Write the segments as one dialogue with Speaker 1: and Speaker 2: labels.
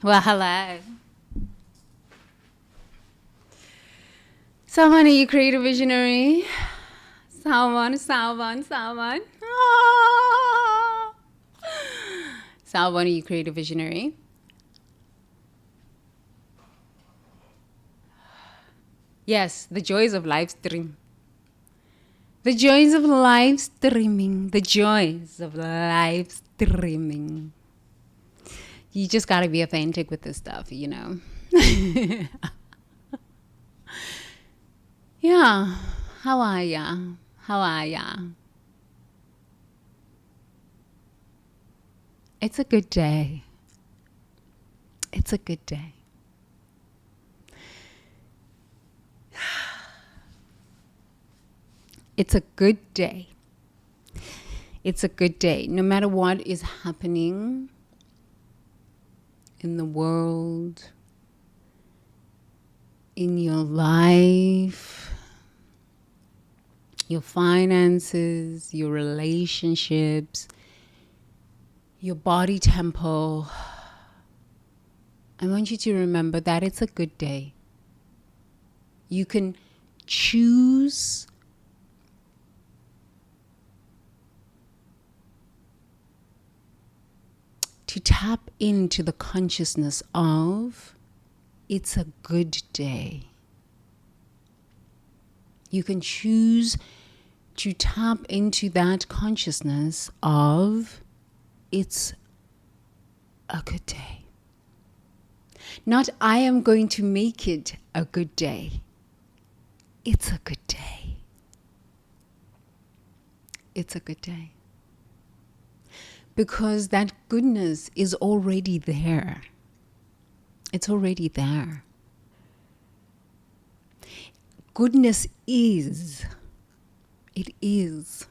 Speaker 1: Well, hello. Someone, are you creative visionary? Someone. Ah. Someone, are you creative visionary? Yes, the joys of live stream. The joys of live streaming. The joys of live streaming. You just gotta be authentic with this stuff, you know? Yeah. How are ya? How are ya? It's a good day. It's a good day. It's a good day. It's a good day. No matter what is happening in the world, in your life, your finances, your relationships, your body tempo, I want you to remember that it's a good day. You can choose to tap into the consciousness of it's a good day. You can choose to tap into that consciousness of it's a good day. Not I am going to make it a good day. It's a good day. It's a good day. Because that goodness is already there. It's already there. Goodness is. It is.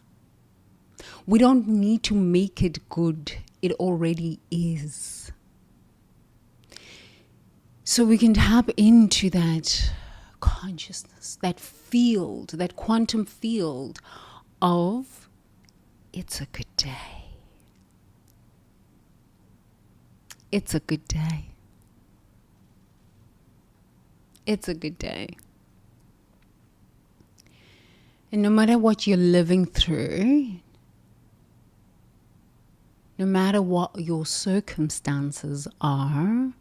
Speaker 1: We don't need to make it good. It already is. So we can tap into that consciousness, that field, that quantum field of it's a good day. It's a good day. It's a good day. And no matter what you're living through, no matter what your circumstances are,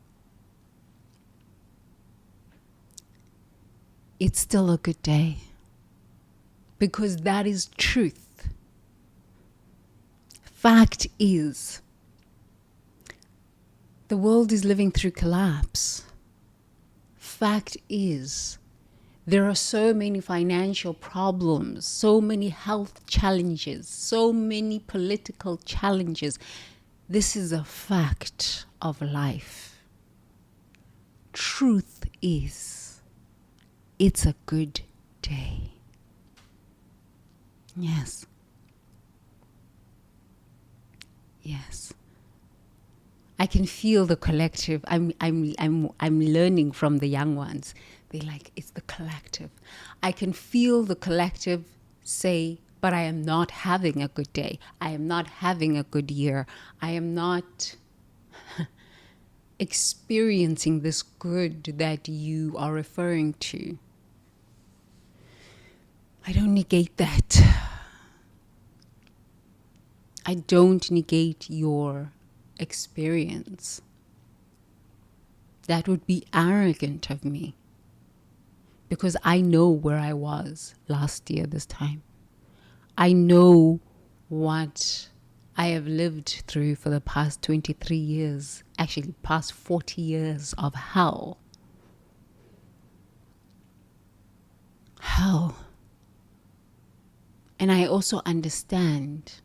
Speaker 1: it's still a good day. Because that is truth. Fact is, the world is living through collapse. Fact is, there are so many financial problems, so many health challenges, so many political challenges. This is a fact of life. Truth is, it's a good day. Yes. Yes. I can feel the collective. I'm learning from the young ones. They're like, it's the collective. I can feel the collective say, but I am not having a good day. I am not having a good year. I am not experiencing this good that you are referring to. I don't negate that. I don't negate your experience. That would be arrogant of me, because I know where I was last year this time. I know what I have lived through for the past 23 years, actually past 40 years of hell. Hell. And I also understand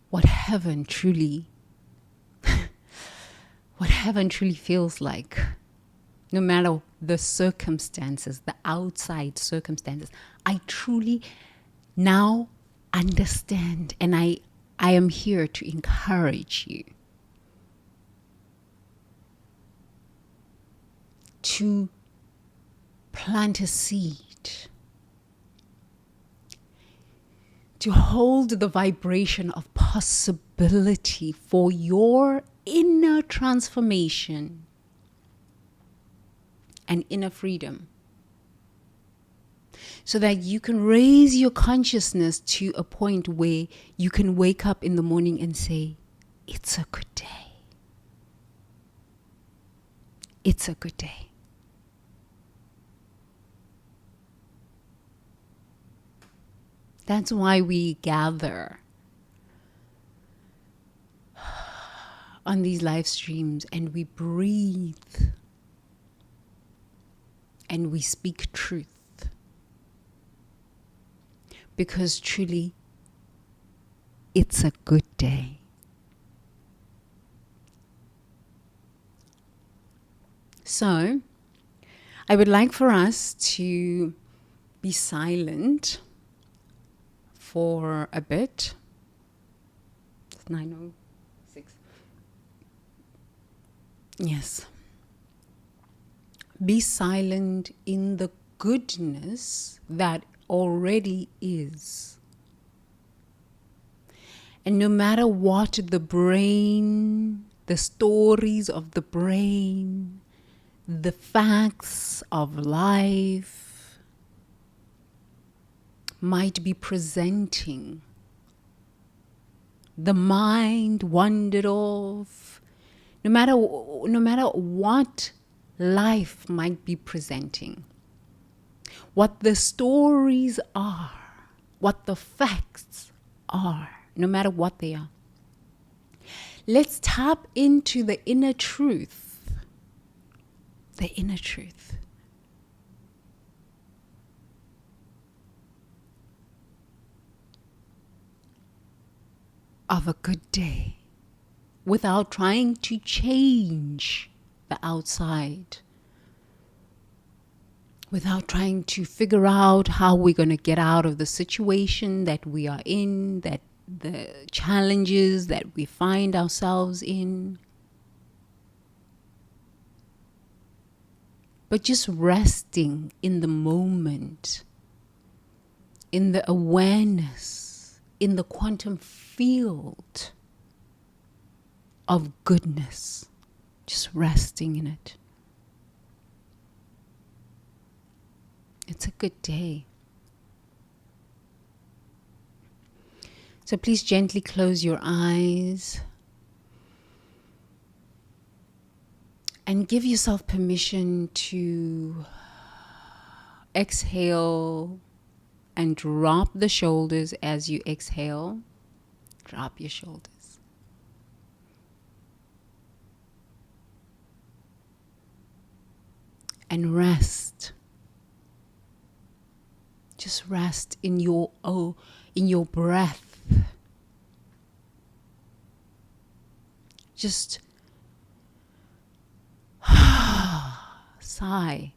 Speaker 1: what heaven truly feels like. No matter the circumstances, the outside circumstances, I truly now understand, and I am here to encourage you to plant a seed, to hold the vibration of possibility for your inner transformation and inner freedom, so that you can raise your consciousness to a point where you can wake up in the morning and say, it's a good day. It's a good day. That's why we gather on these live streams and we breathe and we speak truth. Because truly, it's a good day. So, I would like for us to be silent for a bit. It's 9:06. Yes. Be silent in the goodness that already is. And no matter what the brain, the stories of the brain, the facts of life might be presenting, the mind wandered off, no matter what life might be presenting, what the stories are, what the facts are, no matter what they are. Let's tap into the inner truth. The inner truth. Of a good day, without trying to change the outside, without trying to figure out how we're going to get out of the situation that we are in, that the challenges that we find ourselves in. But just resting in the moment, in the awareness, in the quantum field of goodness, just resting in it. It's a good day. So please gently close your eyes and give yourself permission to exhale and drop the shoulders as you exhale. Drop your shoulders. And rest. Just rest in your breath. Just sigh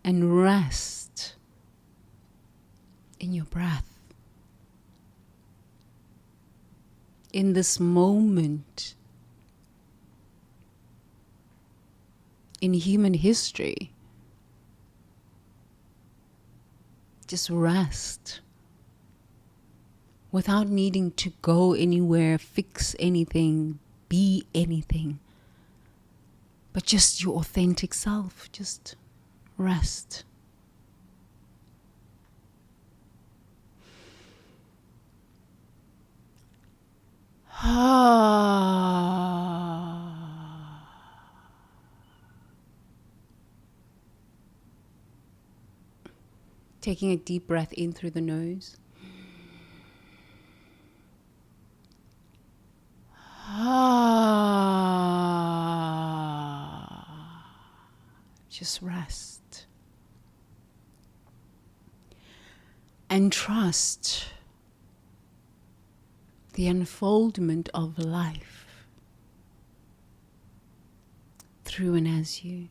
Speaker 1: and rest in your breath. In this moment in human history, just rest without needing to go anywhere, fix anything, be anything, but just your authentic self. Just rest. Taking a deep breath in through the nose. Just rest. And trust the unfoldment of life through and as you.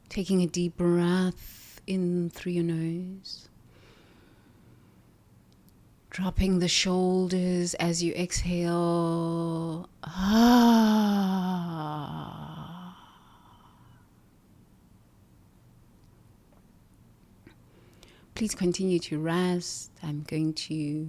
Speaker 1: Taking a deep breath in through your nose. Dropping the shoulders as you exhale. Please continue to rest. I'm going to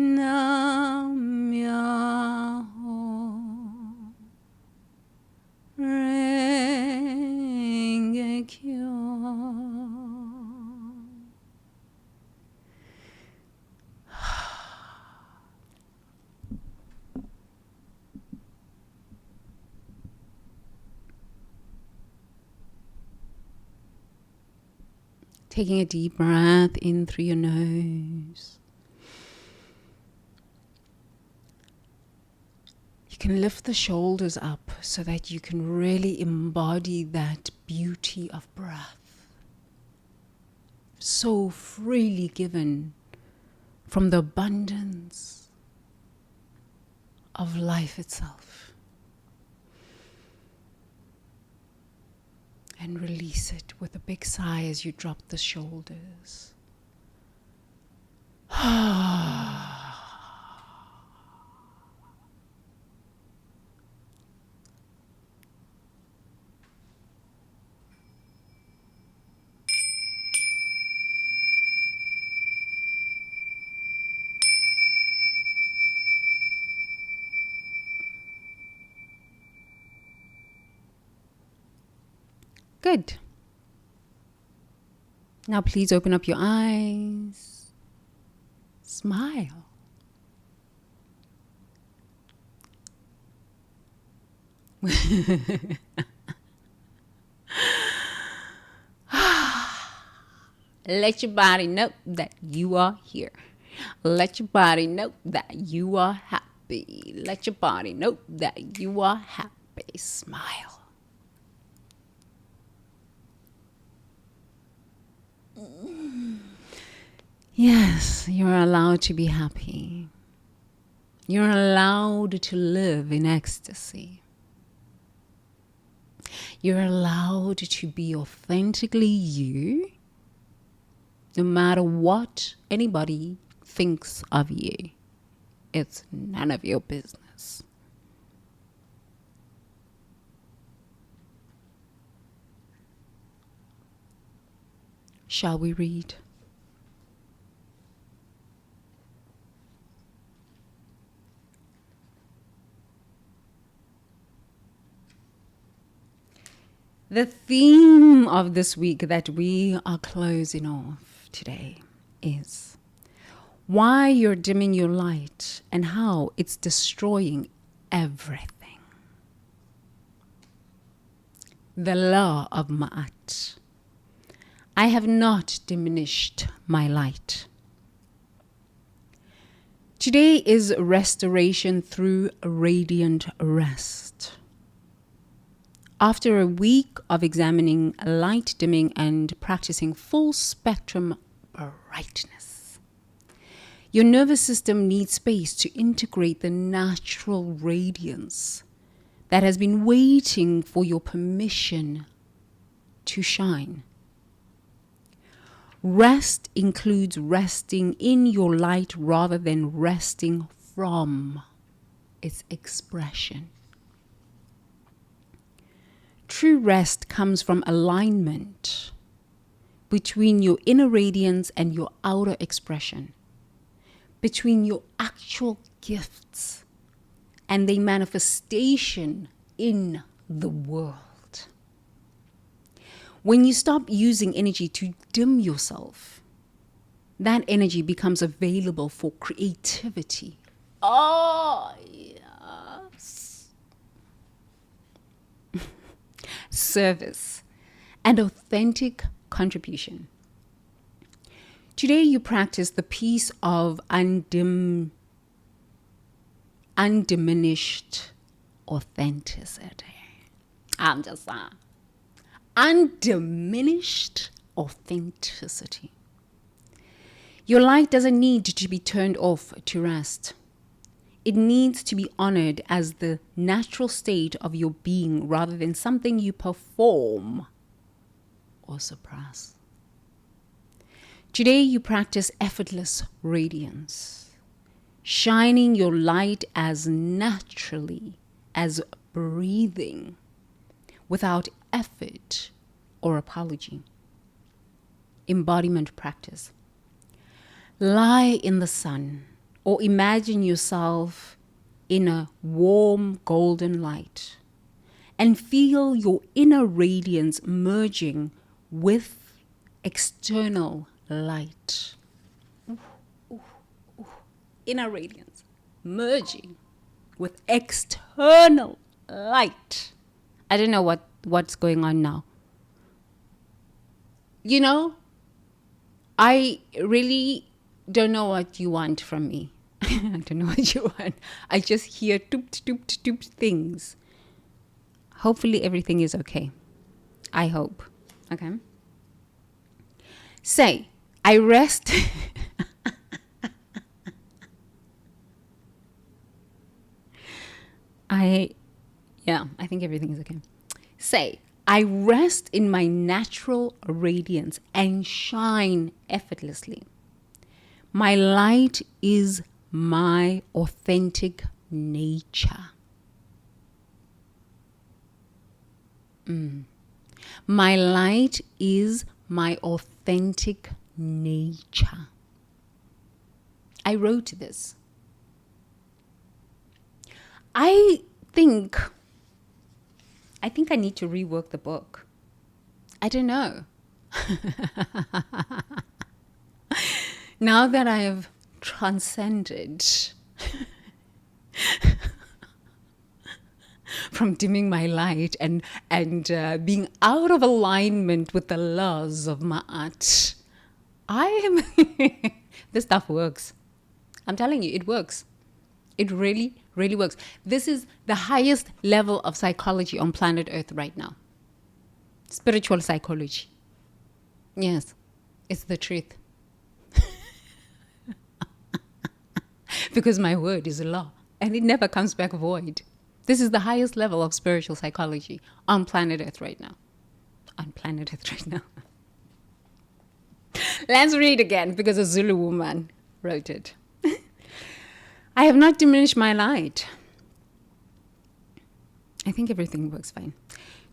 Speaker 1: Taking a deep breath in through your nose. You can lift the shoulders up so that you can really embody that beauty of breath. So freely given from the abundance of life itself. And release it with a big sigh as you drop the shoulders. Good. Now please open up your eyes. Smile. Let your body know that you are here. Let your body know that you are happy. Let your body know that you are happy. Smile. Yes, you're allowed to be happy. You're allowed to live in ecstasy. You're allowed to be authentically you, no matter what anybody thinks of you. It's none of your business. Shall we read? The theme of this week that we are closing off today is why you're dimming your light and how it's destroying everything. The law of Ma'at. I have not diminished my light. Today is restoration through radiant rest. After a week of examining light dimming and practicing full spectrum brightness, your nervous system needs space to integrate the natural radiance that has been waiting for your permission to shine. Rest includes resting in your light rather than resting from its expression. True rest comes from alignment between your inner radiance and your outer expression, between your actual gifts and their manifestation in the world. When you stop using energy to dim yourself, that energy becomes available for creativity. Oh, yes. Service and authentic contribution. Today you practice the peace of undiminished authenticity. I'm just saying. Undiminished authenticity. Your light doesn't need to be turned off to rest. It needs to be honored as the natural state of your being rather than something you perform or suppress. Today you practice effortless radiance, shining your light as naturally as breathing without effort or apology. Embodiment practice. Lie in the sun or imagine yourself in a warm golden light and feel your inner radiance merging with external light. Inner radiance merging with external light. I don't know what's going on now. You know, I really don't know what you want from me. I don't know what you want. I just hear toop things. Hopefully everything is okay. I hope. Okay. Say, I rest. I think everything is okay. Say, I rest in my natural radiance and shine effortlessly. My light is my authentic nature. My light is my authentic nature. I wrote this. I think I need to rework the book. I don't know. Now that I have transcended from dimming my light and being out of alignment with the laws of Ma'at, this stuff works. I'm telling you, it works. It really, really works. This is the highest level of psychology on planet Earth right now. Spiritual psychology. Yes, it's the truth. Because my word is law and it never comes back void. This is the highest level of spiritual psychology on planet Earth right now. On planet Earth right now. Let's read again because a Zulu woman wrote it. I have not diminished my light. I think everything works fine.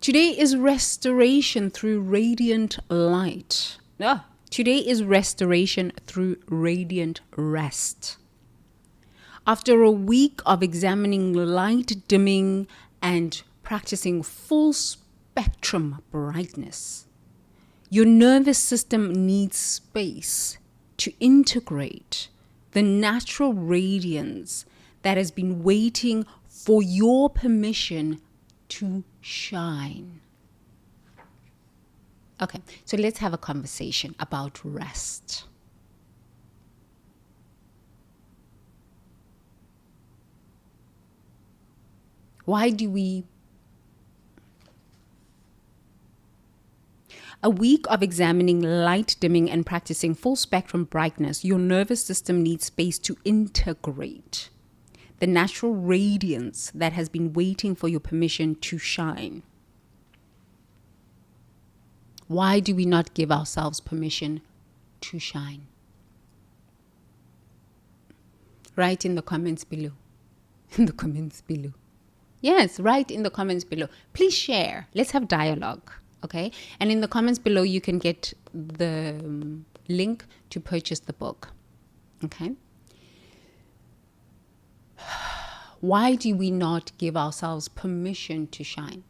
Speaker 1: Today is restoration through radiant light. Today is restoration through radiant rest. After a week of examining light dimming and practicing full spectrum brightness, your nervous system needs space to integrate the natural radiance that has been waiting for your permission to shine. Okay, so let's have a conversation about rest. Why do we... A week of examining light dimming and practicing full spectrum brightness, your nervous system needs space to integrate the natural radiance that has been waiting for your permission to shine. Why do we not give ourselves permission to shine? Write in the comments below. In the comments below. Yes, write in the comments below. Please share. Let's have dialogue. Okay? And in the comments below, you can get the link to purchase the book. Okay? Why do we not give ourselves permission to shine?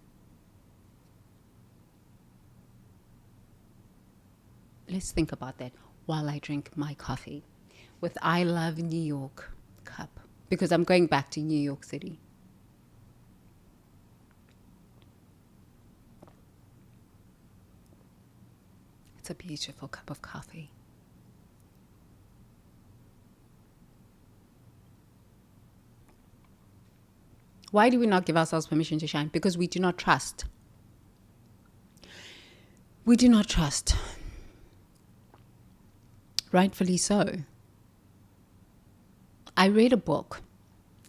Speaker 1: Let's think about that while I drink my coffee with I Love New York cup, because I'm going back to New York City. It's a beautiful cup of coffee. Why do we not give ourselves permission to shine? Because we do not trust. We do not trust. Rightfully so. I read a book.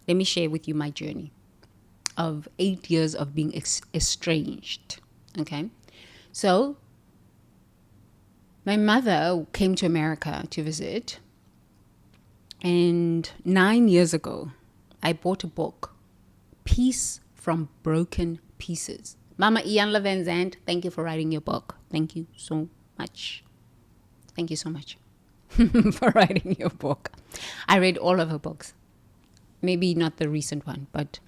Speaker 1: Let me share with you my journey of 8 years of being estranged. Okay? So, my mother came to America to visit. And 9 years ago, I bought a book, Peace from Broken Pieces. Mama Ian Levenzand, thank you for writing your book. Thank you so much. Thank you so much for writing your book. I read all of her books. Maybe not the recent one, but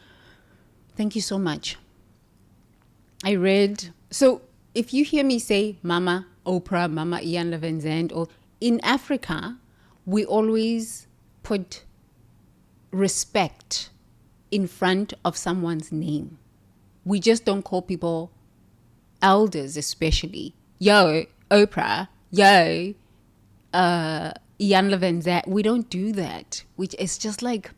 Speaker 1: thank you so much. I read... So if you hear me say Mama Oprah, Mama Ian Levenzand, or in Africa, we always put respect in front of someone's name. We just don't call people elders, especially. Yo, Oprah. Yo, Ian Levenza, we don't do that. Which is just like,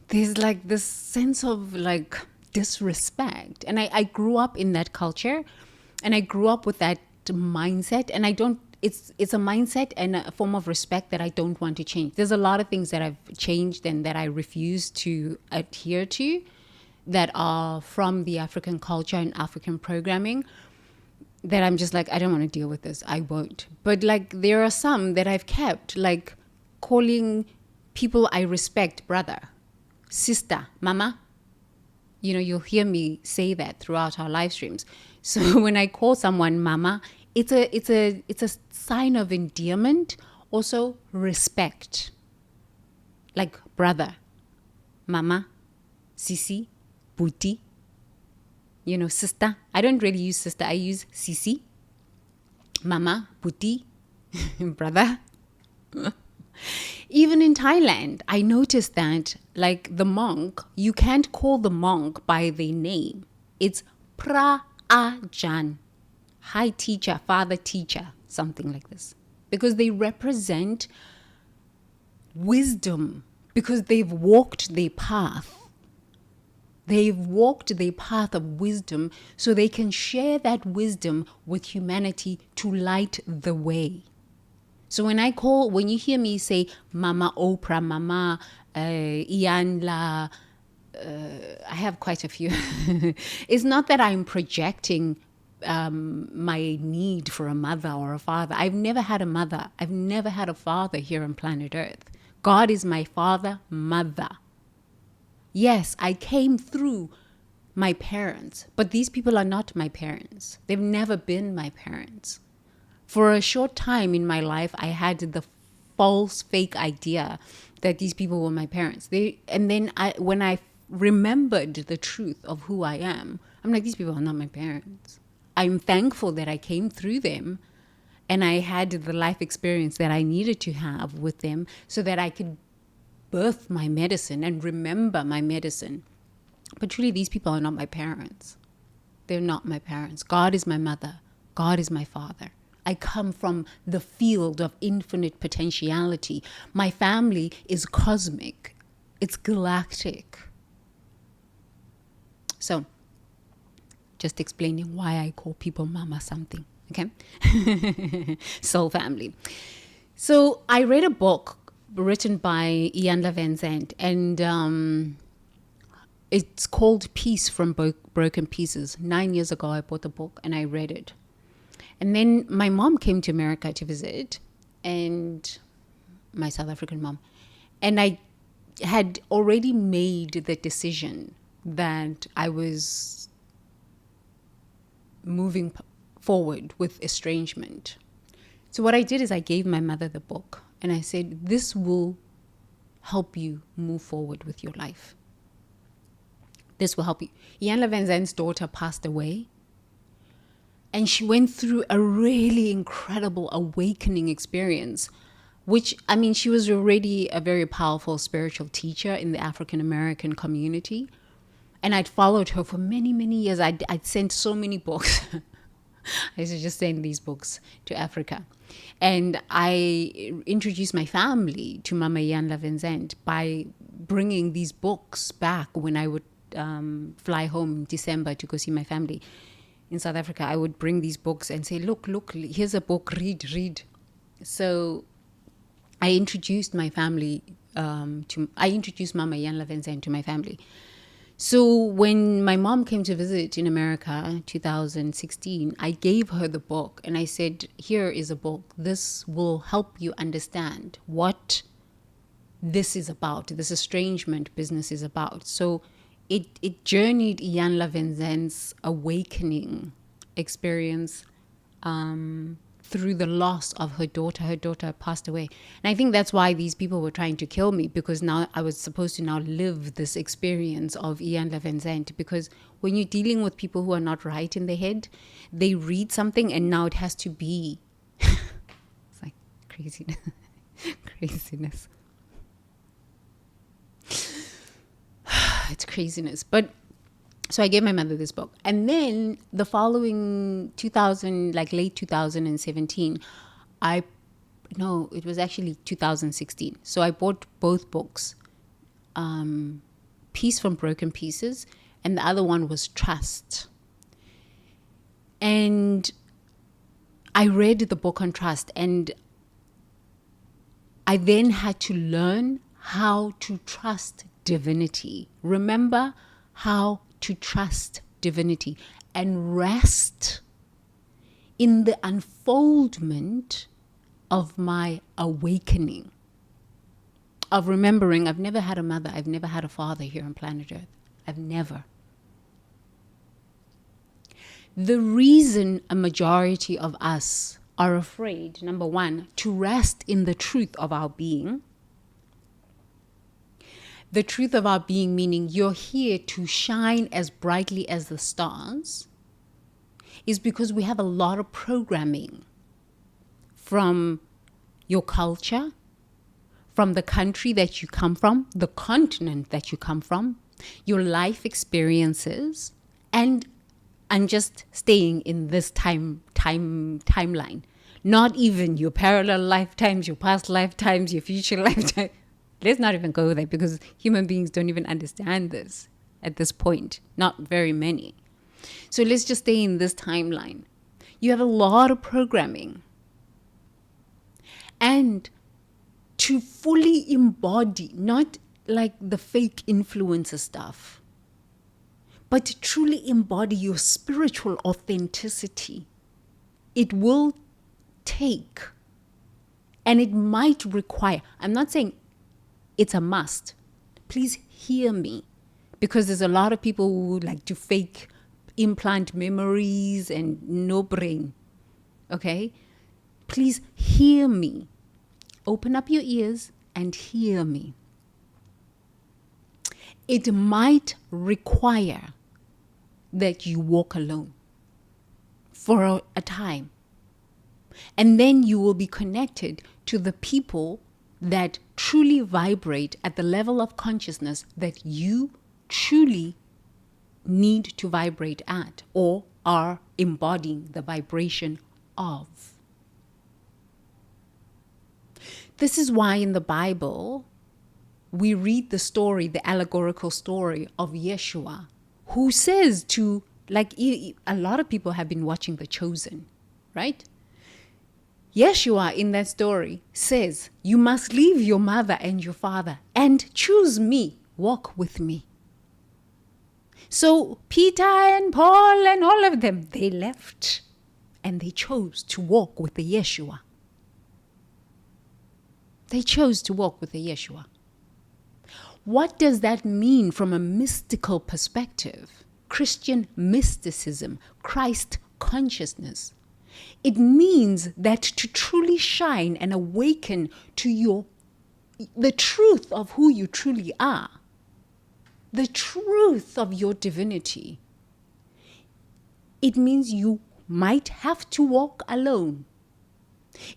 Speaker 1: there's like this sense of like disrespect. And I grew up in that culture, and I grew up with that mindset, and I don't, it's a mindset and a form of respect that I don't want to change. There's a lot of things that I've changed and that I refuse to adhere to that are from the African culture and African programming, that I'm just like, I don't want to deal with this. I won't. But like, there are some that I've kept, like calling people I respect brother, sister, mama. You know, you'll hear me say that throughout our live streams. So when I call someone mama, it's a sign of endearment, also respect. Like brother, mama, sisi, buti. You know, sister. I don't really use sister. I use sisi, mama, buti, brother. Even in Thailand, I noticed that, like the monk, you can't call the monk by their name. It's pra ajan, high teacher, father teacher, something like this. Because they represent wisdom, because they've walked their path. They've walked their path of wisdom, so they can share that wisdom with humanity to light the way. So when you hear me say Mama Oprah, Mama Ian La, I have quite a few. It's not that I'm projecting my need for a mother or a father. I've never had a mother. I've never had a father here on planet Earth. God is my father, mother. Yes, I came through my parents, but these people are not my parents. They've never been my parents. For a short time in my life, I had the false, fake idea that these people were my parents. When I remembered the truth of who I am, I'm like, these people are not my parents. I'm thankful that I came through them, and I had the life experience that I needed to have with them so that I could birth my medicine and remember my medicine. But truly, these people are not my parents. They're not my parents. God is my mother. God is my father. I come from the field of infinite potentiality. My family is cosmic. It's galactic. So, just explaining why I call people mama something, okay? Soul family. So, I read a book written by Ian Levenza, and it's called Peace from Broken Pieces. 9 years ago, I bought the book and I read it. And then my mom came to America to visit, and my South African mom. And I had already made the decision that I was moving forward with estrangement. So what I did is I gave my mother the book, and I said, this will help you move forward with your life. This will help you. Ian Levenza's daughter passed away. And she went through a really incredible awakening experience, which, I mean, she was already a very powerful spiritual teacher in the African American community. And I'd followed her for many, many years. I'd sent so many books. I used to just send these books to Africa. And I introduced my family to Mama Ian Levenza by bringing these books back when I would fly home in December to go see my family in South Africa. I would bring these books and say, look, here's a book, read. So I introduced my family I introduced Mama Ian Levenza to my family. So when my mom came to visit in America, 2016, I gave her the book and I said, here is a book. This will help you understand what this is about, this estrangement business is about. So it journeyed Ian Levenza's awakening experience through the loss of her daughter. Her daughter passed away. And I think that's why these people were trying to kill me, because now I was supposed to now live this experience of Ian Levenza. Because when you're dealing with people who are not right in their head, they read something and now it has to be. It's like craziness. Craziness. It's craziness. But so I gave my mother this book. And then the following late 2017, I no, it was actually 2016. So I bought both books, Peace from Broken Pieces, and the other one was Trust. And I read the book on trust, and I then had to learn how to trust divinity. Remember how to trust divinity and rest in the unfoldment of my awakening, of remembering I've never had a mother, I've never had a father here on planet Earth. I've never. The reason a majority of us are afraid, number one, to rest in the truth of our being. The truth of our being meaning you're here to shine as brightly as the stars, is because we have a lot of programming from your culture, from the country that you come from, the continent that you come from, your life experiences, and I'm just staying in this timeline. Not even your parallel lifetimes, your past lifetimes, your future lifetime. Let's not even go there, because human beings don't even understand this at this point. Not very many. So let's just stay in this timeline. You have a lot of programming. And to fully embody, not like the fake influencer stuff, but to truly embody your spiritual authenticity, it will take, and it might require, I'm not saying it's a must. Please hear me, because there's a lot of people who like to fake implant memories and no brain. Okay? Please hear me. Open up your ears and hear me. It might require that you walk alone for a time. And then you will be connected to the people that truly vibrate at the level of consciousness that you truly need to vibrate at, or are embodying the vibration of. This is why in the Bible, we read the story, the allegorical story of Yeshua, who says to, like, a lot of people have been watching The Chosen, right? Yeshua in that story says, you must leave your mother and your father and choose me, walk with me. So Peter and Paul and all of them, they left and they chose to walk with the Yeshua. They chose to walk with the Yeshua. What does that mean from a mystical perspective? Christian mysticism, Christ consciousness. It means that to truly shine and awaken to the truth of who you truly are, the truth of your divinity, it means you might have to walk alone.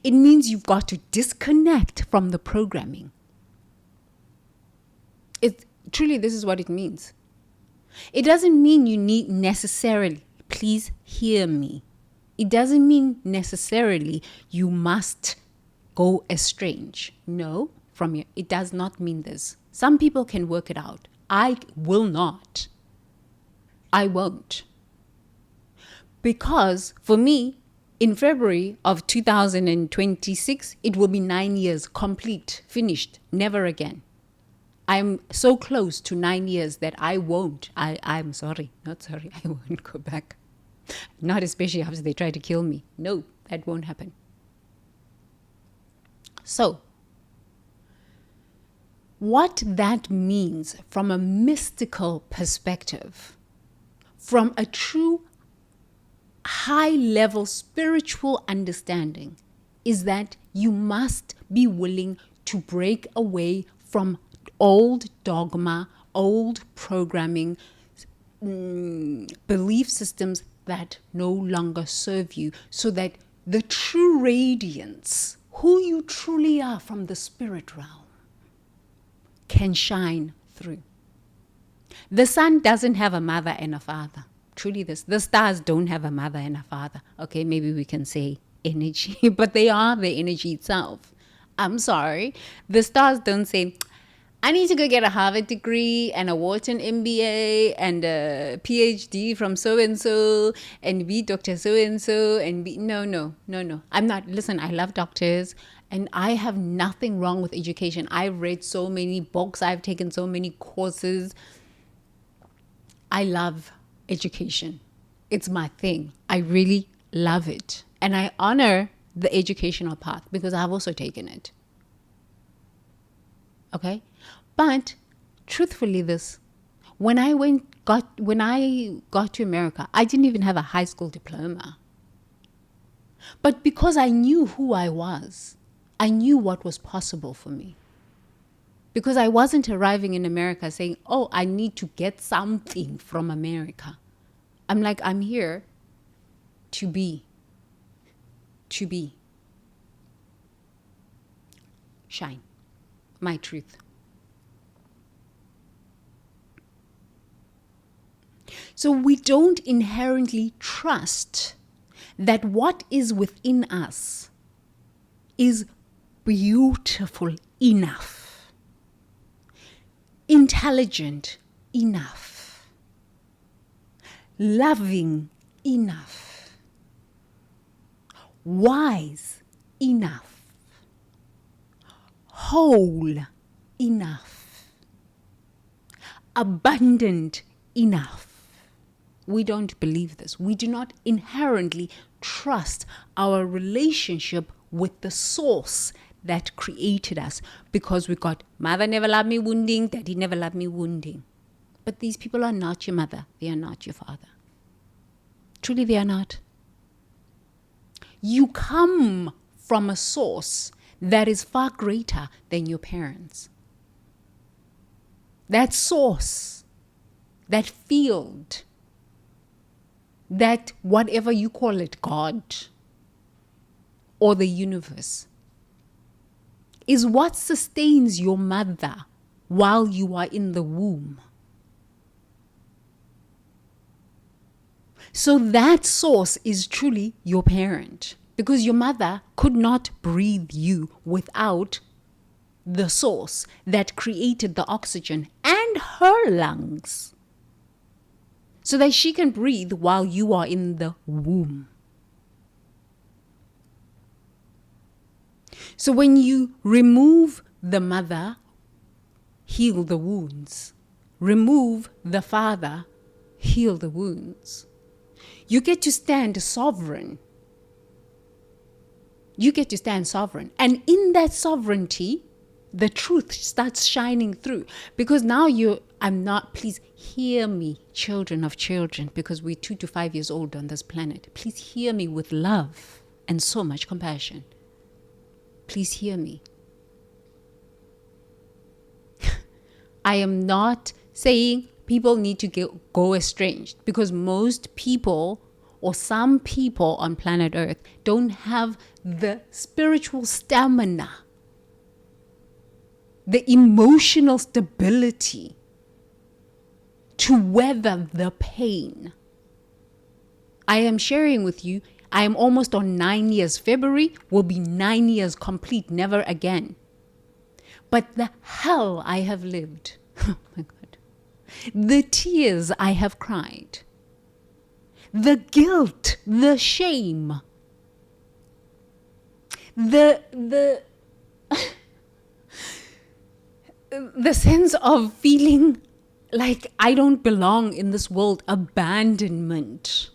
Speaker 1: It means you've got to disconnect from the programming. Truly, this is what it means. It doesn't mean you need necessarily, please hear me. It doesn't mean necessarily you must go estranged. No, it does not mean this. Some people can work it out. I will not. I won't. Because for me, in February of 2026, it will be 9 years complete, finished, never again. I'm so close to 9 years that I won't. I'm sorry, not sorry. I won't go back. Not especially after they try to kill me. No, that won't happen. So, what that means from a mystical perspective, from a true high-level spiritual understanding, is that you must be willing to break away from old dogma, old programming, belief systems that no longer serve you, so that the true radiance, who you truly are from the spirit realm, can shine through. The sun doesn't have a mother and a father. Truly this. The stars don't have a mother and a father. Okay, maybe we can say energy, but they are the energy itself. I'm sorry. The stars don't say, I need to go get a Harvard degree and a Wharton MBA and a PhD from so-and-so and be Dr. So-and-so and be, no. I'm not, listen, I love doctors and I have nothing wrong with education. I've read so many books. I've taken so many courses. I love education. It's my thing. I really love it. And I honor the educational path because I've also taken it. Okay? But truthfully, when I got to America, I didn't even have a high school diploma. But because I knew who I was, I knew what was possible for me. Because I wasn't arriving in America saying, oh, I need to get something from America. I'm like, I'm here to be. Shine. My truth. So we don't inherently trust that what is within us is beautiful enough, intelligent enough, loving enough, wise enough, whole enough, abundant enough. We don't believe this. We do not inherently trust our relationship with the source that created us because we got mother never loved me wounding, daddy never loved me wounding. But these people are not your mother. They are not your father. Truly, they are not. You come from a source that is far greater than your parents. That source, that field, that whatever you call it, God or the universe, is what sustains your mother while you are in the womb. So that source is truly your parent, because your mother could not breathe you without the source that created the oxygen and her lungs, so that she can breathe while you are in the womb. So when you remove the mother, heal the wounds. Remove the father, heal the wounds. You get to stand sovereign. You get to stand sovereign. And in that sovereignty, the truth starts shining through. Because now please hear me, children of children, because we're 2 to 5 years old on this planet. Please hear me with love and so much compassion. Please hear me. I am not saying people need to go estranged, because most people or some people on planet Earth don't have the spiritual stamina, the emotional stability to weather the pain. I am sharing with you, I am almost on 9 years. February will be 9 years complete, never again. But the hell I have lived, oh my God, the tears I have cried, the guilt, the shame, the sense of feeling like I don't belong in this world, abandonment.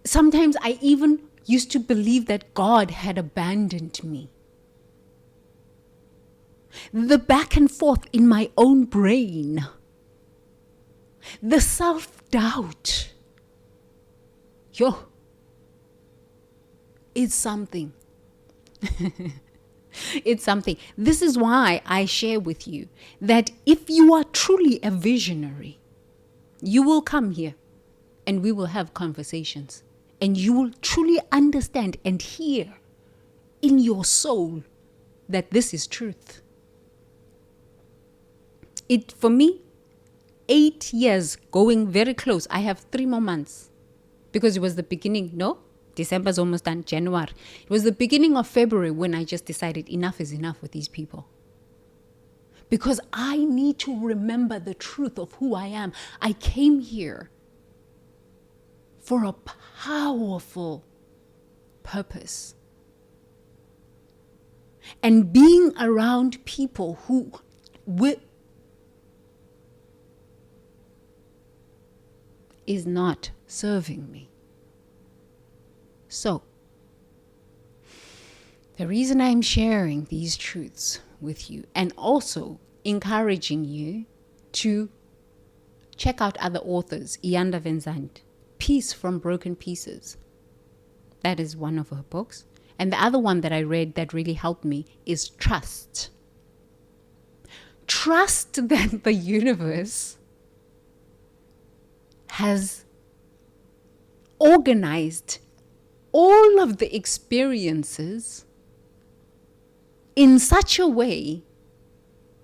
Speaker 1: Sometimes I even used to believe that God had abandoned me. The back and forth in my own brain, the self-doubt, it's something. It's something. This is why I share with you that if you are truly a visionary, you will come here and we will have conversations, and you will truly understand and hear in your soul that this is truth. For me, 8 years going very close. I have 3 more months because it was the beginning. No, December's almost done. January. It was the beginning of February when I just decided enough is enough with these people. Because I need to remember the truth of who I am. I came here for a powerful purpose. And being around people who is not serving me. So, the reason I'm sharing these truths with you and also encouraging you to check out other authors, Ianda Van Zandt, Peace from Broken Pieces. That is one of her books. And the other one that I read that really helped me is Trust. Trust that the universe has organized all of the experiences in such a way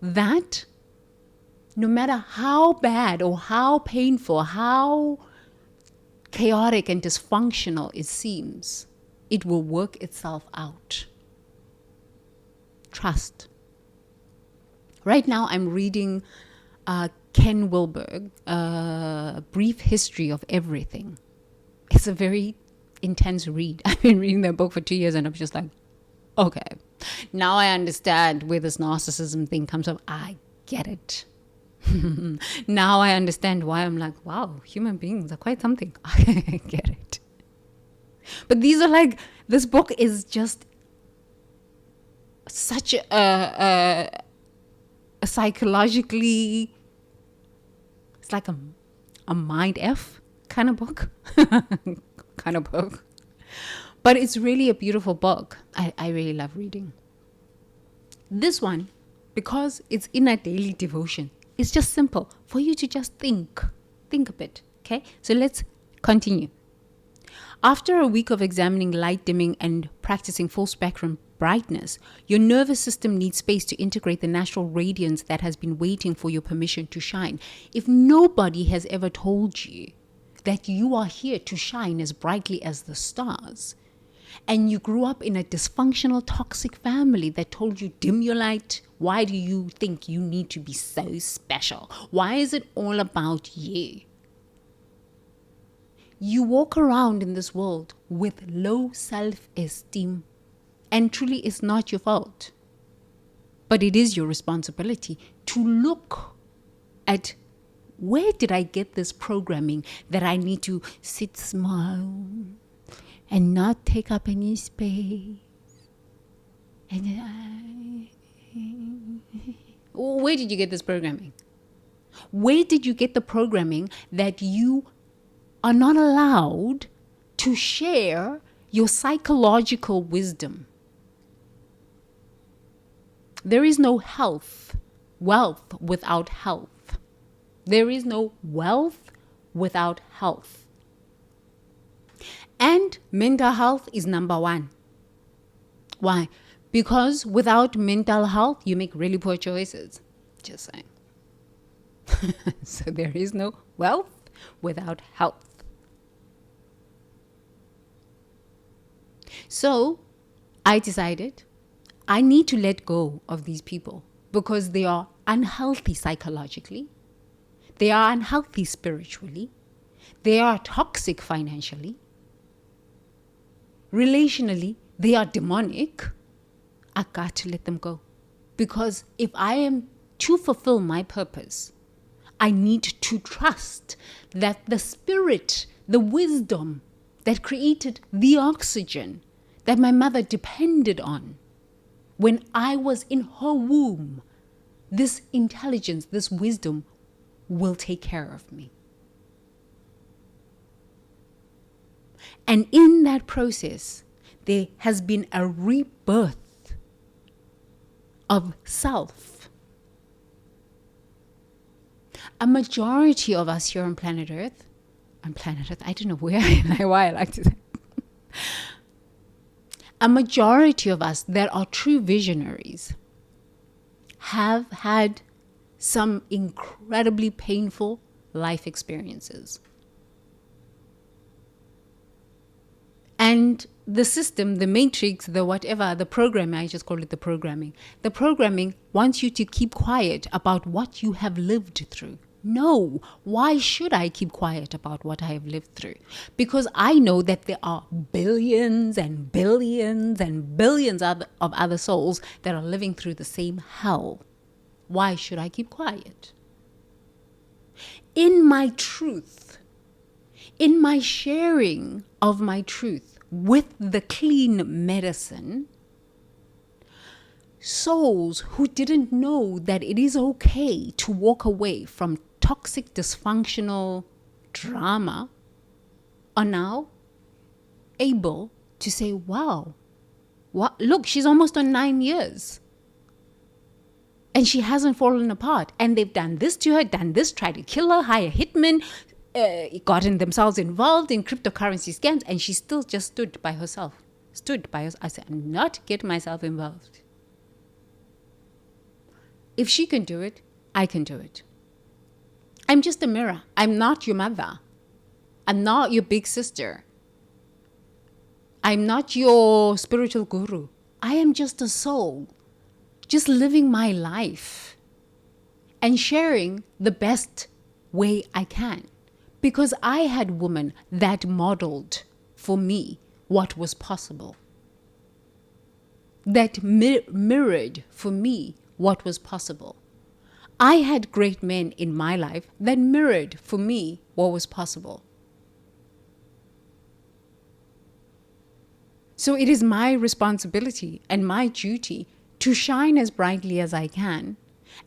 Speaker 1: that no matter how bad or how painful, how chaotic and dysfunctional it seems, it will work itself out. Trust. Right now I'm reading Ken Wilberg, A Brief History of Everything. It's a very intense read. I've been reading that book for 2 years and I'm just like, okay, now I understand where this narcissism thing comes from. I get it. Now I understand why I'm like, wow, human beings are quite something. I get it. But these are like, this book is just such a psychologically, it's like a mind F kind of book. Kind of book. But it's really a beautiful book. I really love reading. This one, because it's in a daily devotion, it's just simple for you to just think a bit. Okay, so let's continue. After a week of examining light dimming and practicing full spectrum brightness, your nervous system needs space to integrate the natural radiance that has been waiting for your permission to shine. If nobody has ever told you that you are here to shine as brightly as the stars, and you grew up in a dysfunctional, toxic family that told you, dim your light, why do you think you need to be so special? Why is it all about you? You walk around in this world with low self-esteem, and truly it's not your fault. But it is your responsibility to look at, where did I get this programming that I need to sit small and not take up any space? And where did you get this programming? Where did you get the programming that you are not allowed to share your psychological wisdom? There is no wealth without health. There is no wealth without health. And mental health is number one. Why? Because without mental health, you make really poor choices. Just saying. So there is no wealth without health. So I decided I need to let go of these people because they are unhealthy psychologically. They are unhealthy spiritually. They are toxic financially. Relationally, they are demonic. I got to let them go. Because if I am to fulfill my purpose, I need to trust that the spirit, the wisdom that created the oxygen that my mother depended on when I was in her womb, this intelligence, this wisdom will take care of me. And in that process, there has been a rebirth of self. A majority of us here on planet Earth, I don't know why I like to say, a majority of us that are true visionaries have had some incredibly painful life experiences. And the system, the matrix, the whatever, the programming, I just call it the programming. The programming wants you to keep quiet about what you have lived through. No, why should I keep quiet about what I have lived through? Because I know that there are billions and billions and billions of other souls that are living through the same hell. Why should I keep quiet? In my truth, in my sharing of my truth with the clean medicine, souls who didn't know that it is okay to walk away from toxic, dysfunctional drama are now able to say, wow, what? Look, she's almost on 9 years. And she hasn't fallen apart. And they've done this to her, done this, tried to kill her, hire hitmen, gotten themselves involved in cryptocurrency scams, and she still just stood by herself. I said, I'm not getting myself involved. If she can do it, I can do it. I'm just a mirror. I'm not your mother. I'm not your big sister. I'm not your spiritual guru. I am just a soul, just living my life and sharing the best way I can. Because I had women that modeled for me what was possible, that mirrored for me what was possible. I had great men in my life that mirrored for me what was possible. So it is my responsibility and my duty to shine as brightly as I can.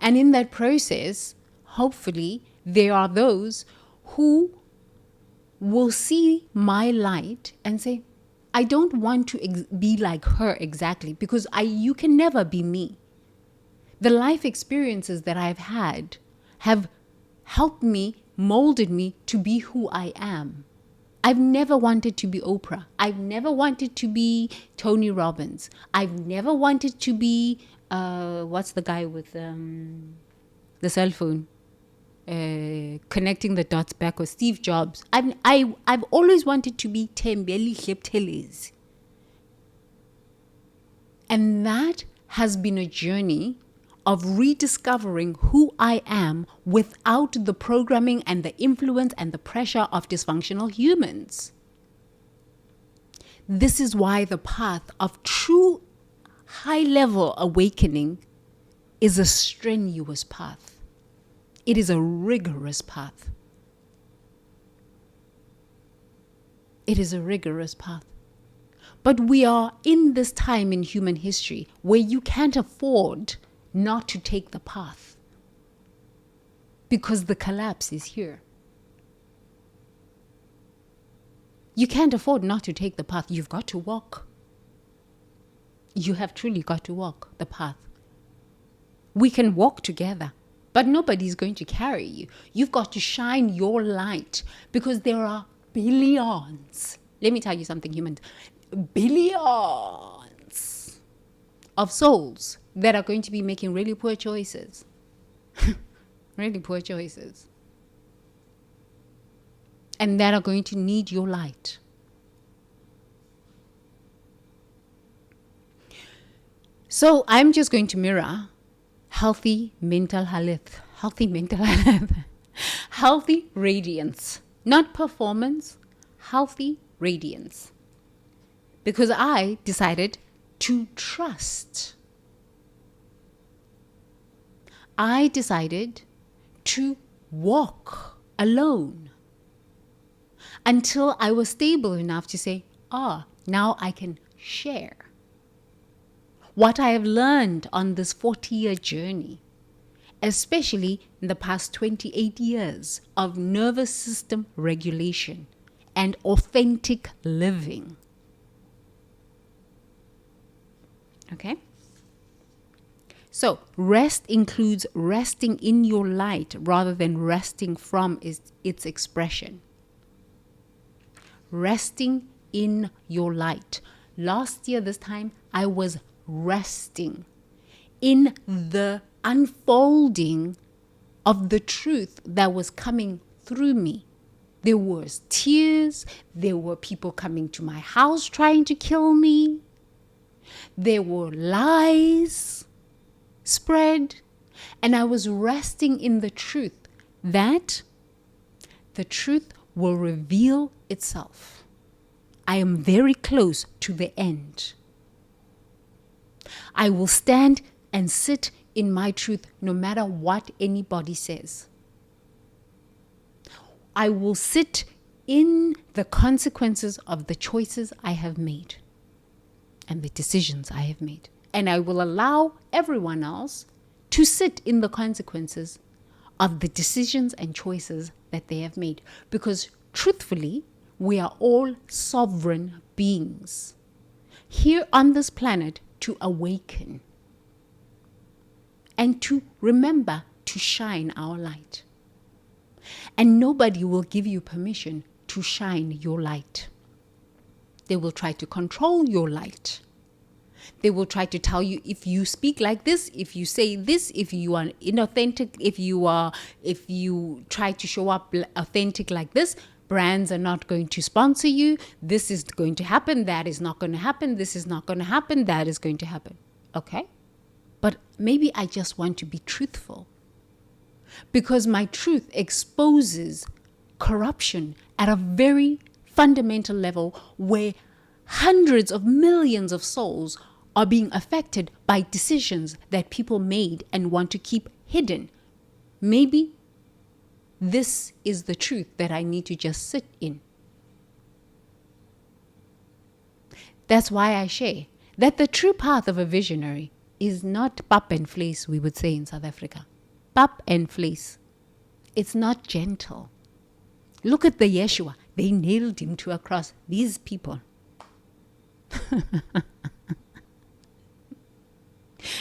Speaker 1: And in that process, hopefully, there are those who will see my light and say, I don't want to be like her exactly, because you can never be me. The life experiences that I've had have helped me, molded me to be who I am. I've never wanted to be Oprah. I've never wanted to be Tony Robbins. I've never wanted to be, what's the guy with the cell phone? Connecting the dots back, with Steve Jobs. I've always wanted to be Tembeli Hlepteles. And that has been a journey of rediscovering who I am without the programming and the influence and the pressure of dysfunctional humans. This is why the path of true high-level awakening is a strenuous path. It is a rigorous path. It is a rigorous path. But we are in this time in human history where you can't afford not to take the path, because the collapse is here. You can't afford not to take the path. You've got to walk. You have truly got to walk the path. We can walk together, but nobody's going to carry you. You've got to shine your light, because there are billions. Let me tell you something, humans. Billions of souls that are going to be making really poor choices. Really poor choices. And that are going to need your light. So I'm just going to mirror healthy mental health, healthy radiance, not performance, healthy radiance. Because I decided to trust. I decided to walk alone until I was stable enough to say, now I can share what I have learned on this 40-year journey, especially in the past 28 years of nervous system regulation and authentic living. Okay? So, rest includes resting in your light rather than resting from its expression. Resting in your light. Last year, this time, I was resting in the unfolding of the truth that was coming through me. There was tears. There were people coming to my house trying to kill me. There were lies spread. And I was resting in the truth that the truth will reveal itself. I am very close to the end. I will stand and sit in my truth no matter what anybody says. I will sit in the consequences of the choices I have made and the decisions I have made. And I will allow everyone else to sit in the consequences of the decisions and choices that they have made. Because truthfully, we are all sovereign beings here on this planet to awaken and to remember to shine our light. And nobody will give you permission to shine your light. They will try to control your light. They will try to tell you, if you speak like this, if you say this, if you are inauthentic, if you try to show up authentic like this, brands are not going to sponsor you. This is going to happen. That is not going to happen. This is not going to happen. That is going to happen. Okay? But maybe I just want to be truthful. Because my truth exposes corruption at a very fundamental level where hundreds of millions of souls are being affected by decisions that people made and want to keep hidden. Maybe this is the truth that I need to just sit in. That's why I share that the true path of a visionary is not pap and vlees, we would say in South Africa. Pap and vlees. It's not gentle. Look at the Yeshua. They nailed him to a cross. These people.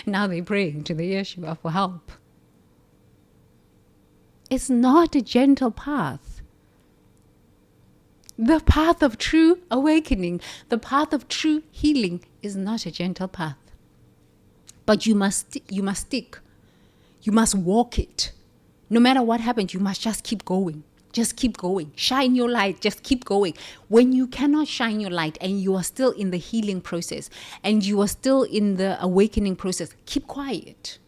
Speaker 1: Now they're praying to the Yeshua for help. It's not a gentle path. The path of true awakening, the path of true healing is not a gentle path. But you must stick. You must walk it. No matter what happens, you must just keep going. Just keep going. Shine your light. Just keep going. When you cannot shine your light and you are still in the healing process and you are still in the awakening process, keep quiet.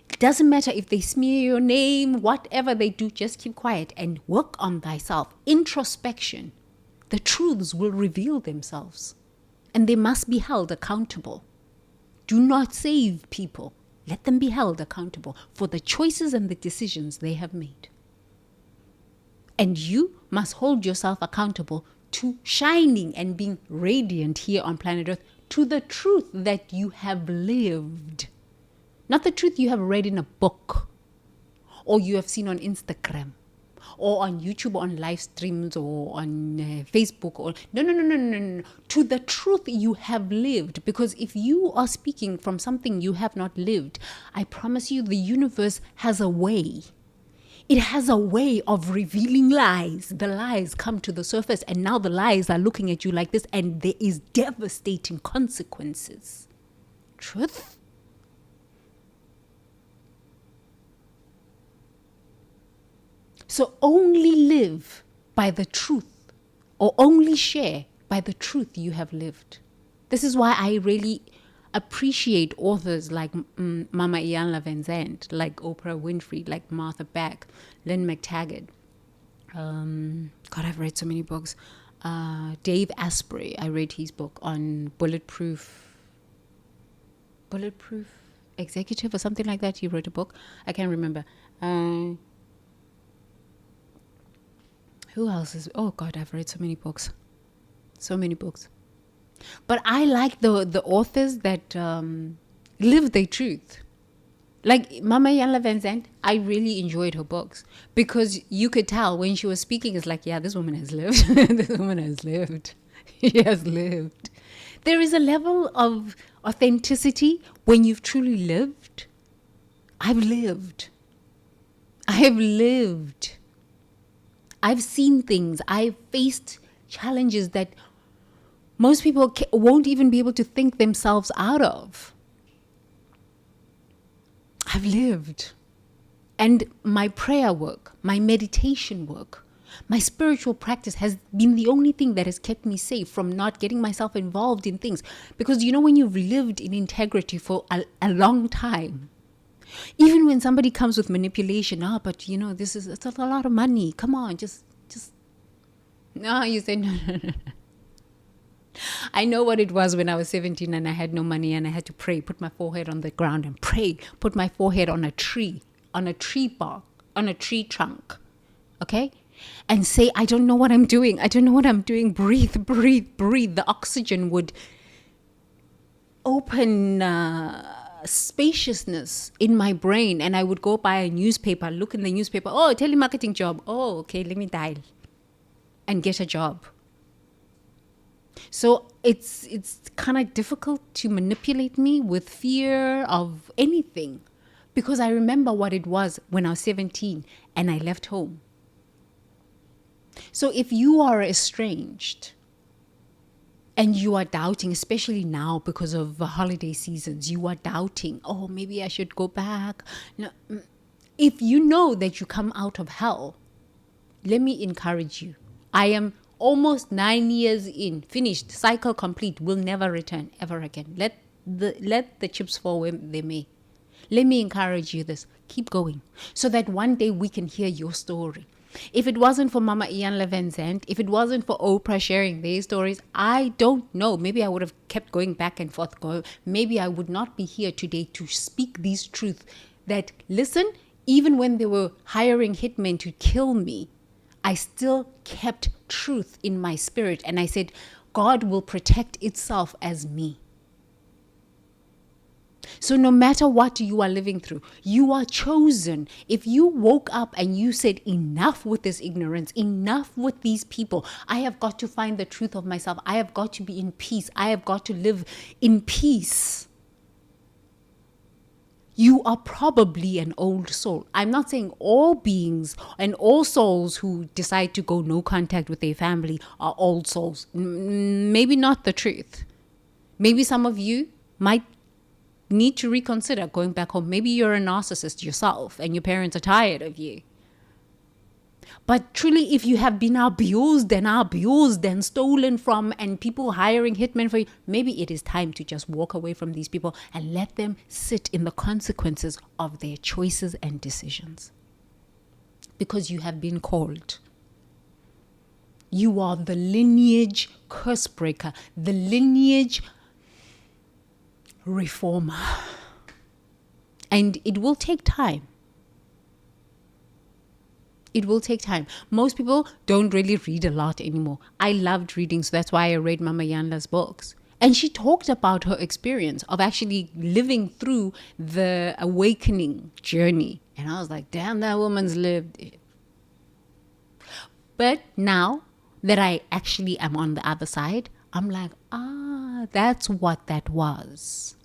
Speaker 1: It doesn't matter if they smear your name, whatever they do, just keep quiet and work on thyself. Introspection. The truths will reveal themselves and they must be held accountable. Do not save people. Let them be held accountable for the choices and the decisions they have made. And you must hold yourself accountable to shining and being radiant here on planet Earth to the truth that you have lived. Not the truth you have read in a book or you have seen on Instagram or on YouTube, or on live streams or on Facebook. Or No. To the truth you have lived. Because if you are speaking from something you have not lived, I promise you the universe has a way. It has a way of revealing lies. The lies come to the surface and now the lies are looking at you like this and there is devastating consequences. Truth. So only live by the truth or only share by the truth you have lived. This is why I really appreciate authors like Mama Iyanla Van Zandt, like Oprah Winfrey, like Martha Beck, Lynn McTaggart. God, I've read so many books. Dave Asprey, I read his book on bulletproof executive or something like that. He wrote a book. I can't remember. Who else is? Oh God, I've read so many books. So many books. But I like the authors that live their truth. Like Mama Iyanla Van Zandt, I really enjoyed her books because you could tell when she was speaking, it's like, yeah, this woman has lived. This woman has lived. She has lived. There is a level of authenticity when you've truly lived. I've lived. I have lived. I've seen things. I've faced challenges that most people won't even be able to think themselves out of. I've lived. And my prayer work, my meditation work, My spiritual practice has been the only thing that has kept me safe from not getting myself involved in things. Because when you've lived in integrity for a long time, even when somebody comes with manipulation, but it's a lot of money. Come on, just. No, you say no. I know what it was when I was 17 and I had no money and I had to pray, put my forehead on the ground and pray, put my forehead on a tree bark, on a tree trunk, okay? And say, I don't know what I'm doing. I don't know what I'm doing. Breathe, breathe, breathe. The oxygen would open spaciousness in my brain, and I would go buy a newspaper, look in the newspaper. Oh, telemarketing job. Oh, okay, let me dial and get a job. So it's kind of difficult to manipulate me with fear of anything, because I remember what it was when I was 17 and I left home. So if you are estranged and you are doubting, especially now because of the holiday seasons, you are doubting, oh, maybe I should go back. No, if you know that you come out of hell, let me encourage you. I am almost 9 years in, finished, cycle complete, will never return ever again. Let the chips fall where they may. Let me encourage you this. Keep going so that one day we can hear your story. If it wasn't for Mama Ian Van Zandt, if it wasn't for Oprah sharing their stories, I don't know. Maybe I would have kept going back and forth. Maybe I would not be here today to speak these truths that, listen, even when they were hiring hitmen to kill me, I still kept truth in my spirit. And I said, God will protect itself as me. So no matter what you are living through, you are chosen. If you woke up and you said, enough with this ignorance, enough with these people, I have got to find the truth of myself. I have got to be in peace. I have got to live in peace. You are probably an old soul. I'm not saying all beings and all souls who decide to go no contact with their family are old souls. Maybe not the truth. Maybe some of you might need to reconsider going back home. Maybe you're a narcissist yourself and your parents are tired of you. But truly, if you have been abused and stolen from, and people hiring hitmen for you, maybe it is time to just walk away from these people and let them sit in the consequences of their choices and decisions. Because you have been called. You are the lineage curse breaker, the lineage reformer. And it will take time. It will take time. Most people don't really read a lot anymore. I loved reading, so that's why I read Mama Yanla's books. And she talked about her experience of actually living through the awakening journey. And I was like, damn, that woman's lived it. But now that I actually am on the other side, I'm like, that's what that was.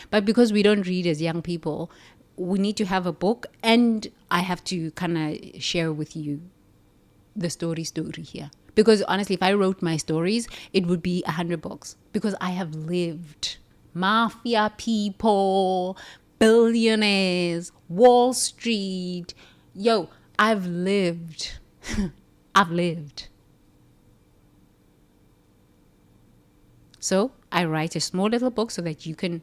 Speaker 1: But because we don't read as young people, we need to have a book, and I have to kind of share with you the story here. Because honestly, if I wrote my stories, it would be 100 books. Because I have lived mafia people, billionaires, Wall Street. I've lived. I've lived. So I write a small little book so that you can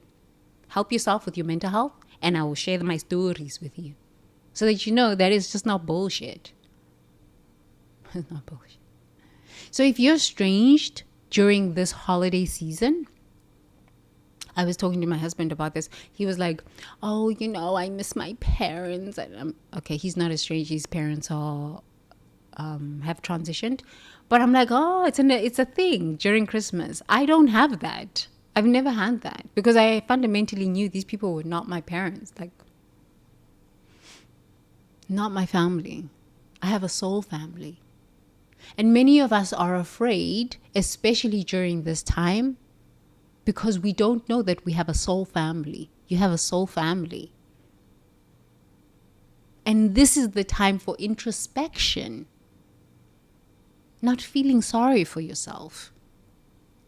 Speaker 1: help yourself with your mental health. And I will share my stories with you so that you know that it's just not bullshit. It's not bullshit. So if you're estranged during this holiday season, I was talking to my husband about this. He was like, oh, I miss my parents. And okay, he's not estranged. His parents are have transitioned. But I'm like, oh, it's a thing during Christmas. I don't have that. I've never had that because I fundamentally knew these people were not my parents, like not my family. I have a soul family. And many of us are afraid, especially during this time, because we don't know that we have a soul family. You have a soul family. And this is the time for introspection, not feeling sorry for yourself.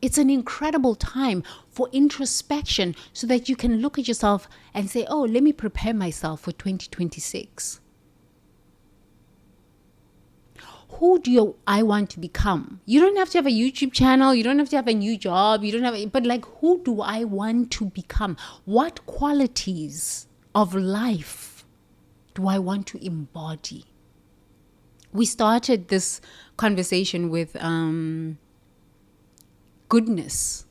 Speaker 1: It's an incredible time for introspection so that you can look at yourself and say, oh, let me prepare myself for 2026. who do I want to become? You don't have to have a YouTube channel. You don't have to have a new job. You don't have, but like, who do I want to become? What qualities of life do I want to embody? We started this conversation with goodness.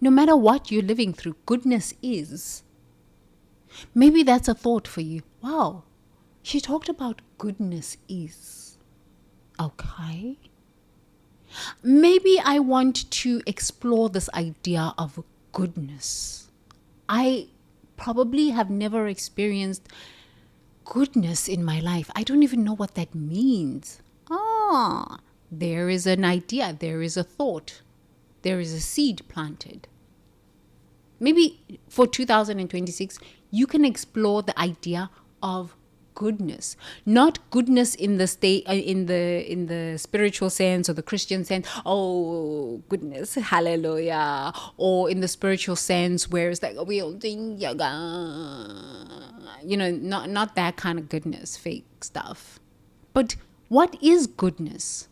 Speaker 1: No matter what you're living through, goodness is. Maybe that's a thought for you. Wow, she talked about goodness is. Okay. Maybe I want to explore this idea of goodness. I probably have never experienced goodness in my life. I don't even know what that means. There is an idea, there is a thought, there is a seed planted. Maybe for 2026, you can explore the idea of goodness, not goodness in the state, in the spiritual sense or the Christian sense. Oh, goodness, hallelujah! Or in the spiritual sense, where it's like we're doing yoga. Not that kind of goodness, fake stuff. But what is goodness?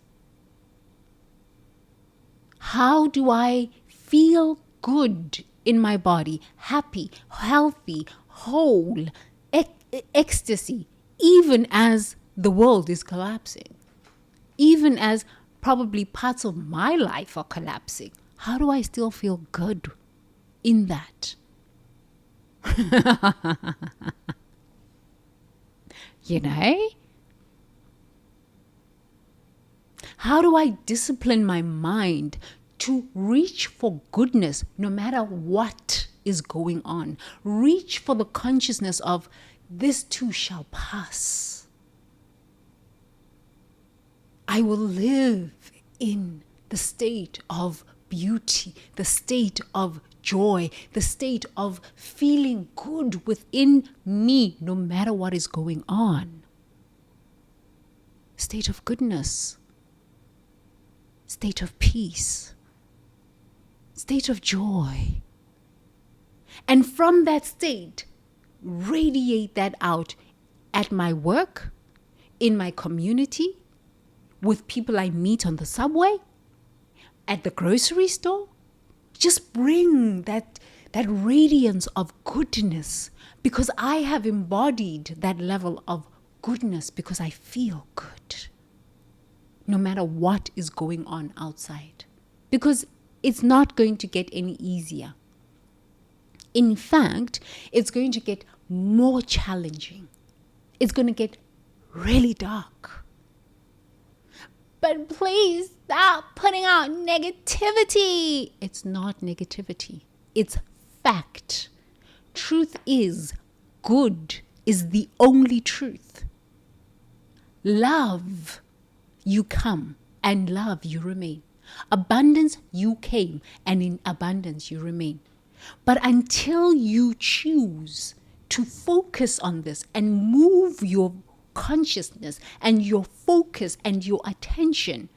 Speaker 1: How do I feel good in my body, happy, healthy, whole, ecstasy, even as the world is collapsing, even as probably parts of my life are collapsing? How do I still feel good in that? How do I discipline my mind to reach for goodness no matter what is going on? Reach for the consciousness of this too shall pass. I will live in the state of beauty, the state of joy, the state of feeling good within me no matter what is going on. State of goodness, state of peace, state of joy. And from that state, radiate that out at my work, in my community, with people I meet on the subway, at the grocery store. Just bring that radiance of goodness, because I have embodied that level of goodness because I feel good no matter what is going on outside, because it's not going to get any easier. In fact, it's going to get more challenging. It's going to get really dark. But please stop putting out negativity. It's not negativity. It's fact. Truth is, good is the only truth. Love, you come, and love, you remain. Abundance, you came, and in abundance you remain. But until you choose to focus on this and move your consciousness and your focus and your attention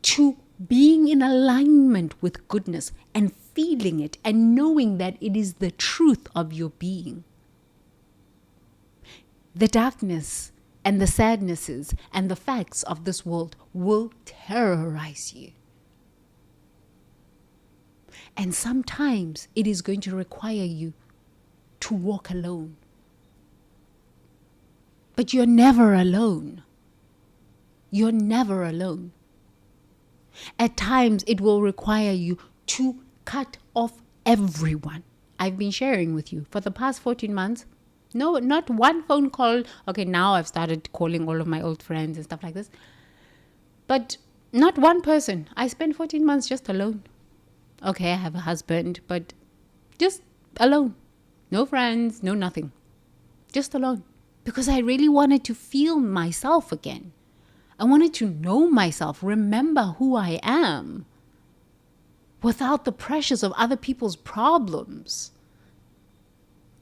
Speaker 1: to being in alignment with goodness and feeling it and knowing that it is the truth of your being, the darkness and the sadnesses and the facts of this world will terrorize you. And sometimes it is going to require you to walk alone. But you're never alone. You're never alone. At times it will require you to cut off everyone. I've been sharing with you for the past 14 months. No, not one phone call. Okay, now I've started calling all of my old friends and stuff like this. But not one person. I spent 14 months just alone. Okay, I have a husband, but just alone. No friends, no nothing. Just alone. Because I really wanted to feel myself again. I wanted to know myself, remember who I am, without the pressures of other people's problems,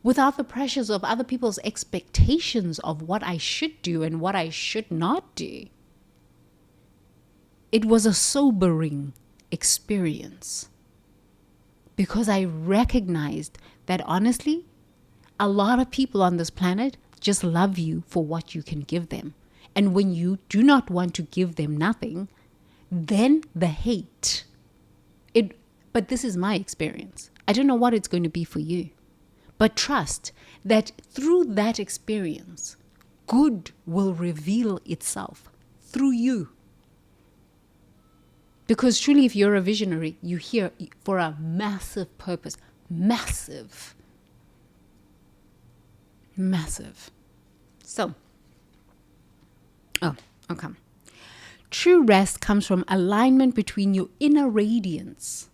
Speaker 1: without the pressures of other people's expectations of what I should do and what I should not do. It was a sobering experience, because I recognized that honestly, a lot of people on this planet just love you for what you can give them. And when you do not want to give them nothing, then the hate. But this is my experience. I don't know what it's going to be for you. But trust that through that experience, good will reveal itself through you. Because truly, if you're a visionary, you're here for a massive purpose. Massive. So, okay. True rest comes from alignment between your inner radiance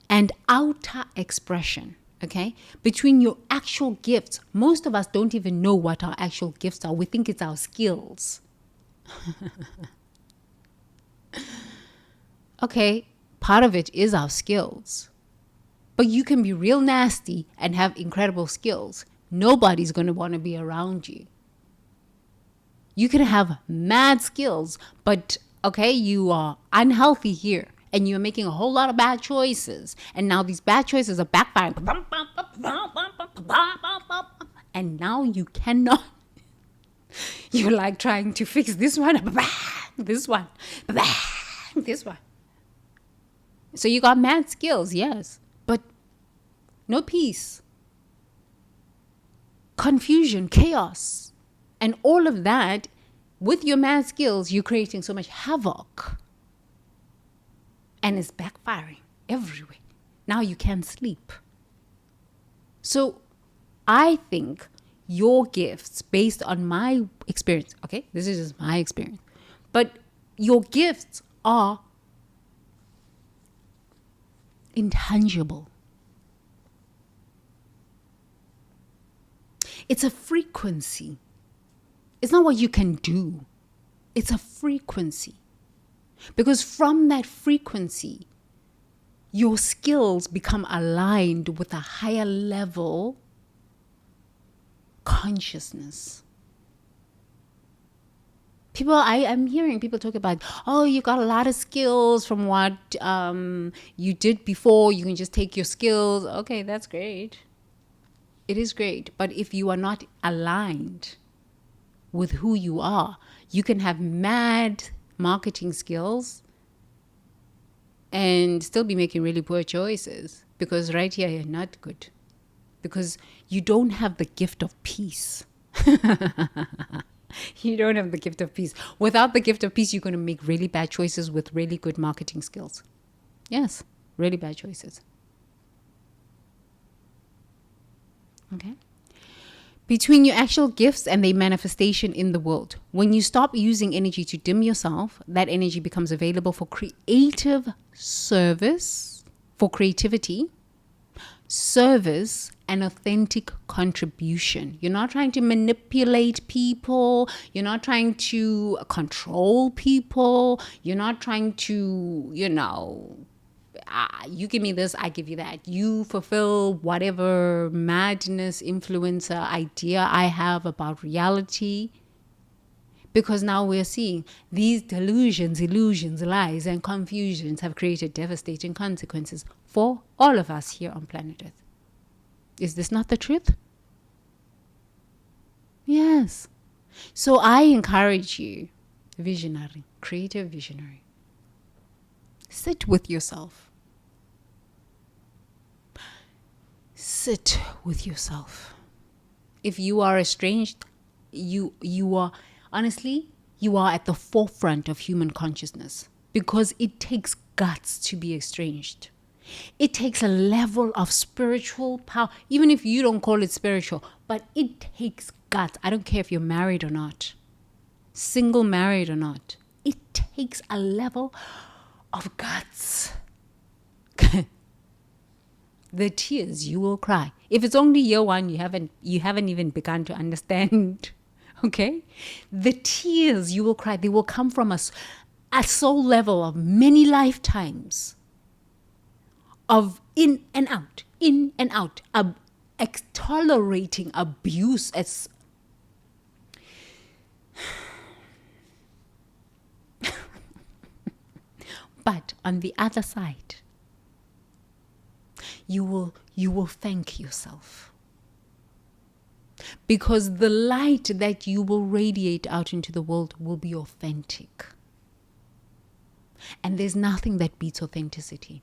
Speaker 1: and outer expression. Okay, between your actual gifts. Most of us don't even know what our actual gifts are. We think it's our skills. Okay, part of it is our skills. But you can be real nasty and have incredible skills. Nobody's going to want to be around you. You can have mad skills, but okay, you are unhealthy here. And you're making a whole lot of bad choices. And now these bad choices are backfiring. And now you cannot. You're like trying to fix this one, this one, this one. So you got mad skills, yes. But no peace. Confusion, chaos. And all of that, with your mad skills, you're creating so much havoc. And it's backfiring everywhere. Now you can't sleep. So I think your gifts, based on my experience, okay, this is just my experience, but your gifts are intangible. It's a frequency. It's not what you can do. It's a frequency. Because from that frequency, your skills become aligned with a higher level consciousness. I'm hearing people talk about, oh, you got a lot of skills from what you did before. You can just take your skills. Okay, that's great. It is great. But if you are not aligned with who you are, you can have mad marketing skills and still be making really poor choices, because right here you're not good, because you don't have the gift of peace. You don't have the gift of peace. Without the gift of peace, you're going to make really bad choices with really good marketing skills. Yes, really bad choices. Okay. Between your actual gifts and their manifestation in the world. When you stop using energy to dim yourself, that energy becomes available for creative service, for creativity, service, and authentic contribution. You're not trying to manipulate people. You're not trying to control people. You're not trying to, you give me this, I give you that. You fulfill whatever madness, influencer idea I have about reality. Because now we're seeing these delusions, illusions, lies, and confusions have created devastating consequences for all of us here on planet Earth. Is this not the truth? Yes. So I encourage you, visionary, creative visionary, sit with yourself. Sit with yourself. If you are estranged, you are, honestly, you are at the forefront of human consciousness, because it takes guts to be estranged. It takes a level of spiritual power, even if you don't call it spiritual, but it takes guts. I don't care if you're married or not, single, married or not. It takes a level of guts. The tears you will cry. If it's only year one, you haven't even begun to understand. Okay? The tears you will cry, they will come from a soul level of many lifetimes of in and out, tolerating abuse as but on the other side, you will thank yourself, because the light that you will radiate out into the world will be authentic. And there's nothing that beats authenticity.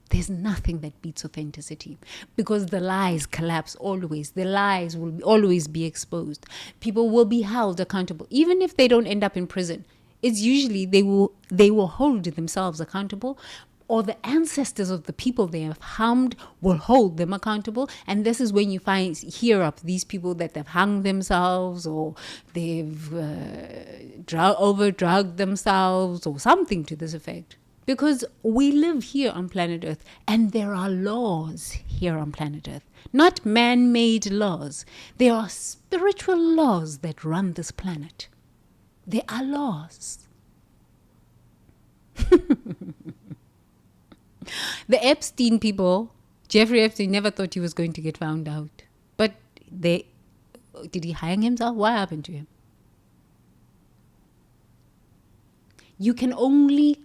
Speaker 1: There's nothing that beats authenticity, because the lies collapse always. The lies will always be exposed. People will be held accountable, even if they don't end up in prison. It's usually they will hold themselves accountable, or the ancestors of the people they have harmed will hold them accountable. And this is when you hear of these people that have hung themselves, or they've over-drugged themselves, or something to this effect. Because we live here on planet Earth, and there are laws here on planet Earth. Not man-made laws. There are spiritual laws that run this planet. There are laws. The Epstein people, Jeffrey Epstein never thought he was going to get found out. But did he hang himself? What happened to him? You can only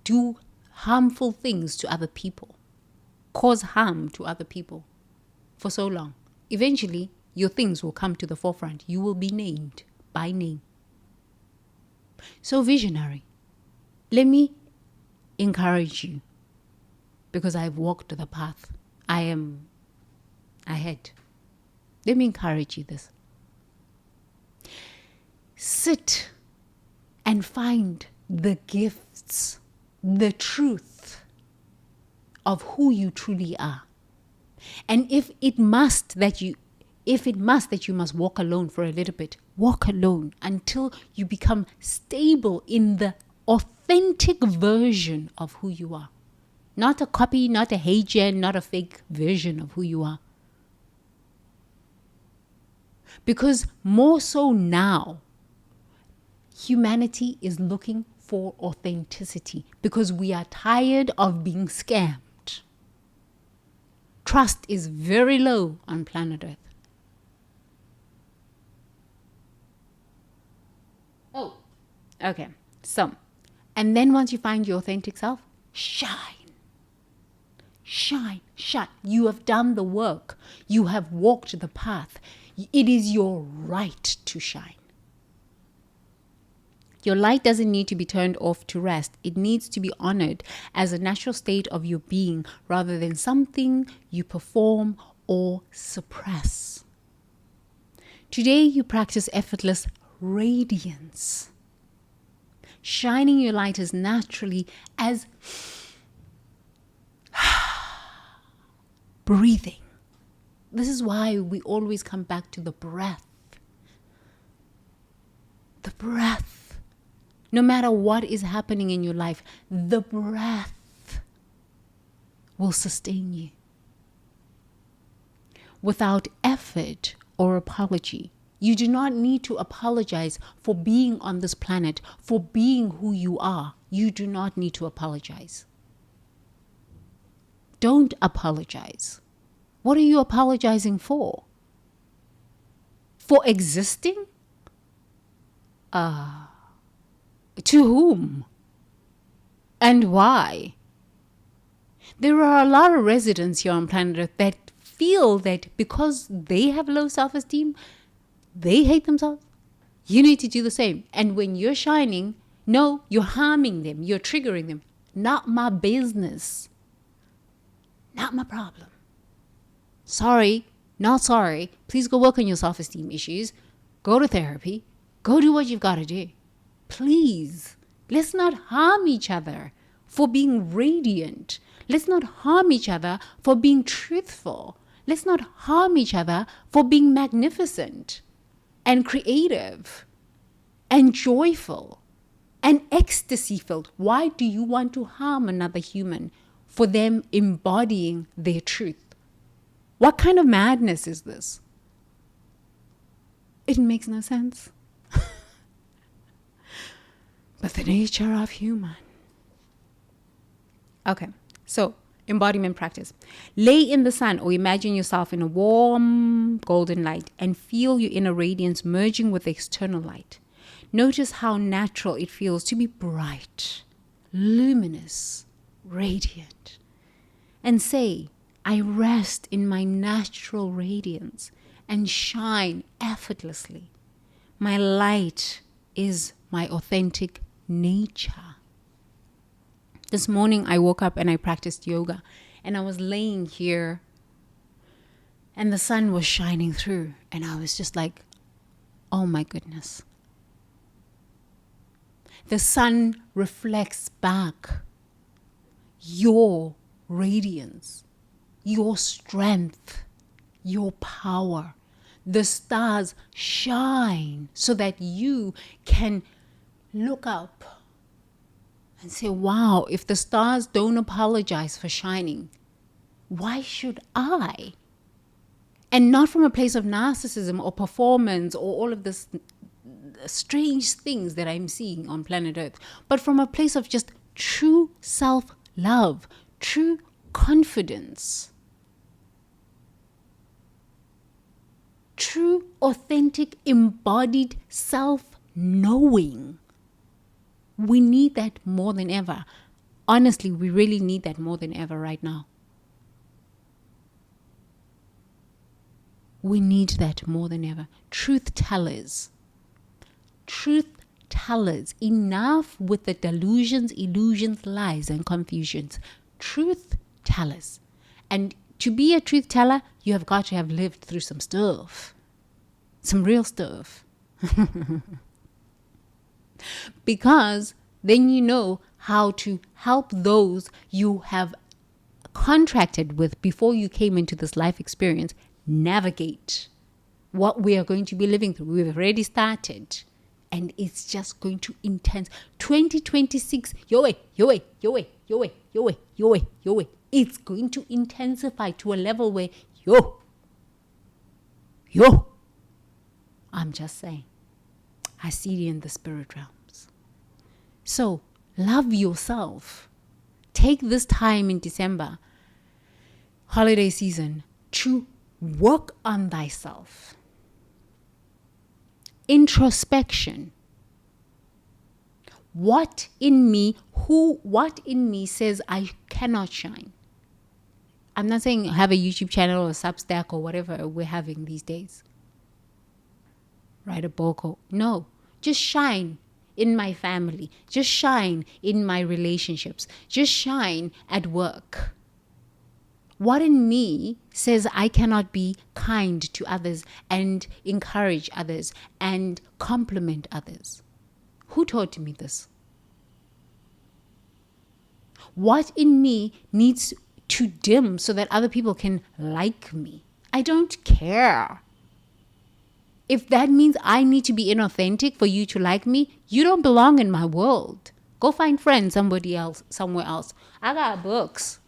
Speaker 1: do harmful things to other people, cause harm to other people for so long. Eventually, your things will come to the forefront. You will be named by name. So visionary, let me encourage you, because I've walked the path. I am ahead. Let me encourage you this. Sit and find the gifts, the truth of who you truly are. And if it must that you must walk alone for a little bit, walk alone until you become stable in the authentic version of who you are. Not a copy, not a Heijen, not a fake version of who you are. Because more so now, humanity is looking for authenticity, because we are tired of being scammed. Trust is very low on planet Earth. Oh, okay. So, and then once you find your authentic self, shine. Shine, shine. You have done the work. You have walked the path. It is your right to shine. Your light doesn't need to be turned off to rest. It needs to be honored as a natural state of your being, rather than something you perform or suppress. Today, you practice effortless radiance. Shining your light as naturally as breathing. This is why we always come back to the breath. The breath. No matter what is happening in your life, the breath will sustain you. Without effort or apology. You do not need to apologize for being on this planet, for being who you are. You do not need to apologize. Don't apologize. What are you apologizing for? For existing? To whom? And why? There are a lot of residents here on planet Earth that feel that because they have low self-esteem, they hate themselves. You need to do the same. And when you're shining, no, you're harming them. You're triggering them. Not my business. Not my problem. Sorry, not sorry. Please go work on your self-esteem issues. Go to therapy. Go do what you've got to do. Please, let's not harm each other for being radiant. Let's not harm each other for being truthful. Let's not harm each other for being magnificent and creative and joyful and ecstasy-filled. Why do you want to harm another human for them embodying their truth? What kind of madness is this? It makes no sense. But the nature of human. Okay, so embodiment practice. Lay in the sun or imagine yourself in a warm golden light and feel your inner radiance merging with the external light. Notice how natural it feels to be bright, luminous, radiant. And say, I rest in my natural radiance and shine effortlessly. My light is my authentic nature. This morning I woke up and I practiced yoga, and I was laying here and the sun was shining through, and I was just like, oh my goodness. The sun reflects back your radiance, your strength, your power. The stars shine so that you can look up and say, wow, if the stars don't apologize for shining, why should I? And not from a place of narcissism or performance or all of this strange things that I'm seeing on planet Earth, but from a place of just true self-love, true confidence, true, authentic, embodied self-knowing. We need that more than ever. Honestly, we really need that more than ever right now. We need that more than ever. Truth tellers. Truth tellers. Enough with the delusions, illusions, lies, and confusions. Truth tellers. And to be a truth teller, you have got to have lived through some stuff. Some real stuff. Because then you know how to help those you have contracted with before you came into this life experience navigate what we are going to be living through. We've already started, and it's just going to intense. 2026, your way. It's going to intensify to a level where I'm just saying, I see it in the spirit realms. So love yourself. Take this time in December, holiday season, to work on thyself. Introspection. What in me says I cannot shine? I'm not saying have a YouTube channel or Substack or whatever we're having these days. Write a book or no. Just shine in my family. Just shine in my relationships. Just shine at work. What in me says I cannot be kind to others and encourage others and compliment others? Who taught me this? What in me needs to dim so that other people can like me? I don't care. If that means I need to be inauthentic for you to like me, you don't belong in my world. Go find friends somewhere else. I got books.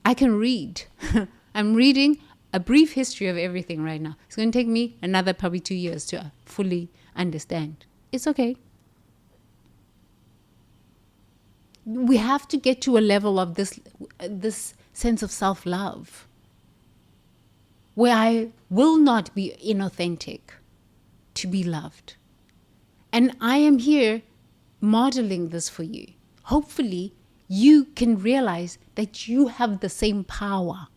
Speaker 1: I can read. I'm reading a brief history of everything right now. It's going to take me another probably 2 years to fully understand. It's okay. We have to get to a level of this sense of self-love where I will not be inauthentic to be loved. And I am here modeling this for you. Hopefully, you can realize that you have the same power.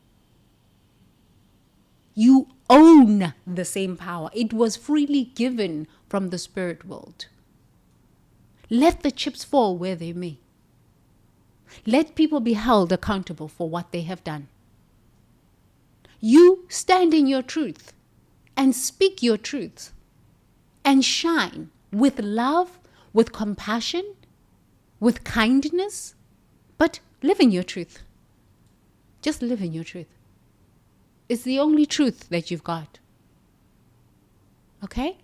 Speaker 1: You own the same power. It was freely given from the spirit world. Let the chips fall where they may. Let people be held accountable for what they have done. You stand in your truth and speak your truth and shine with love, with compassion, with kindness, but live in your truth. Just live in your truth. It's the only truth that you've got. Okay?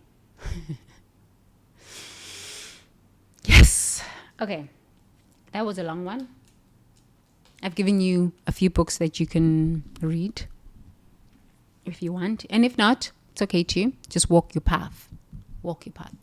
Speaker 1: Yes. Okay. That was a long one. I've given you a few books that you can read if you want. And if not, it's okay too. Just walk your path. Walk your path.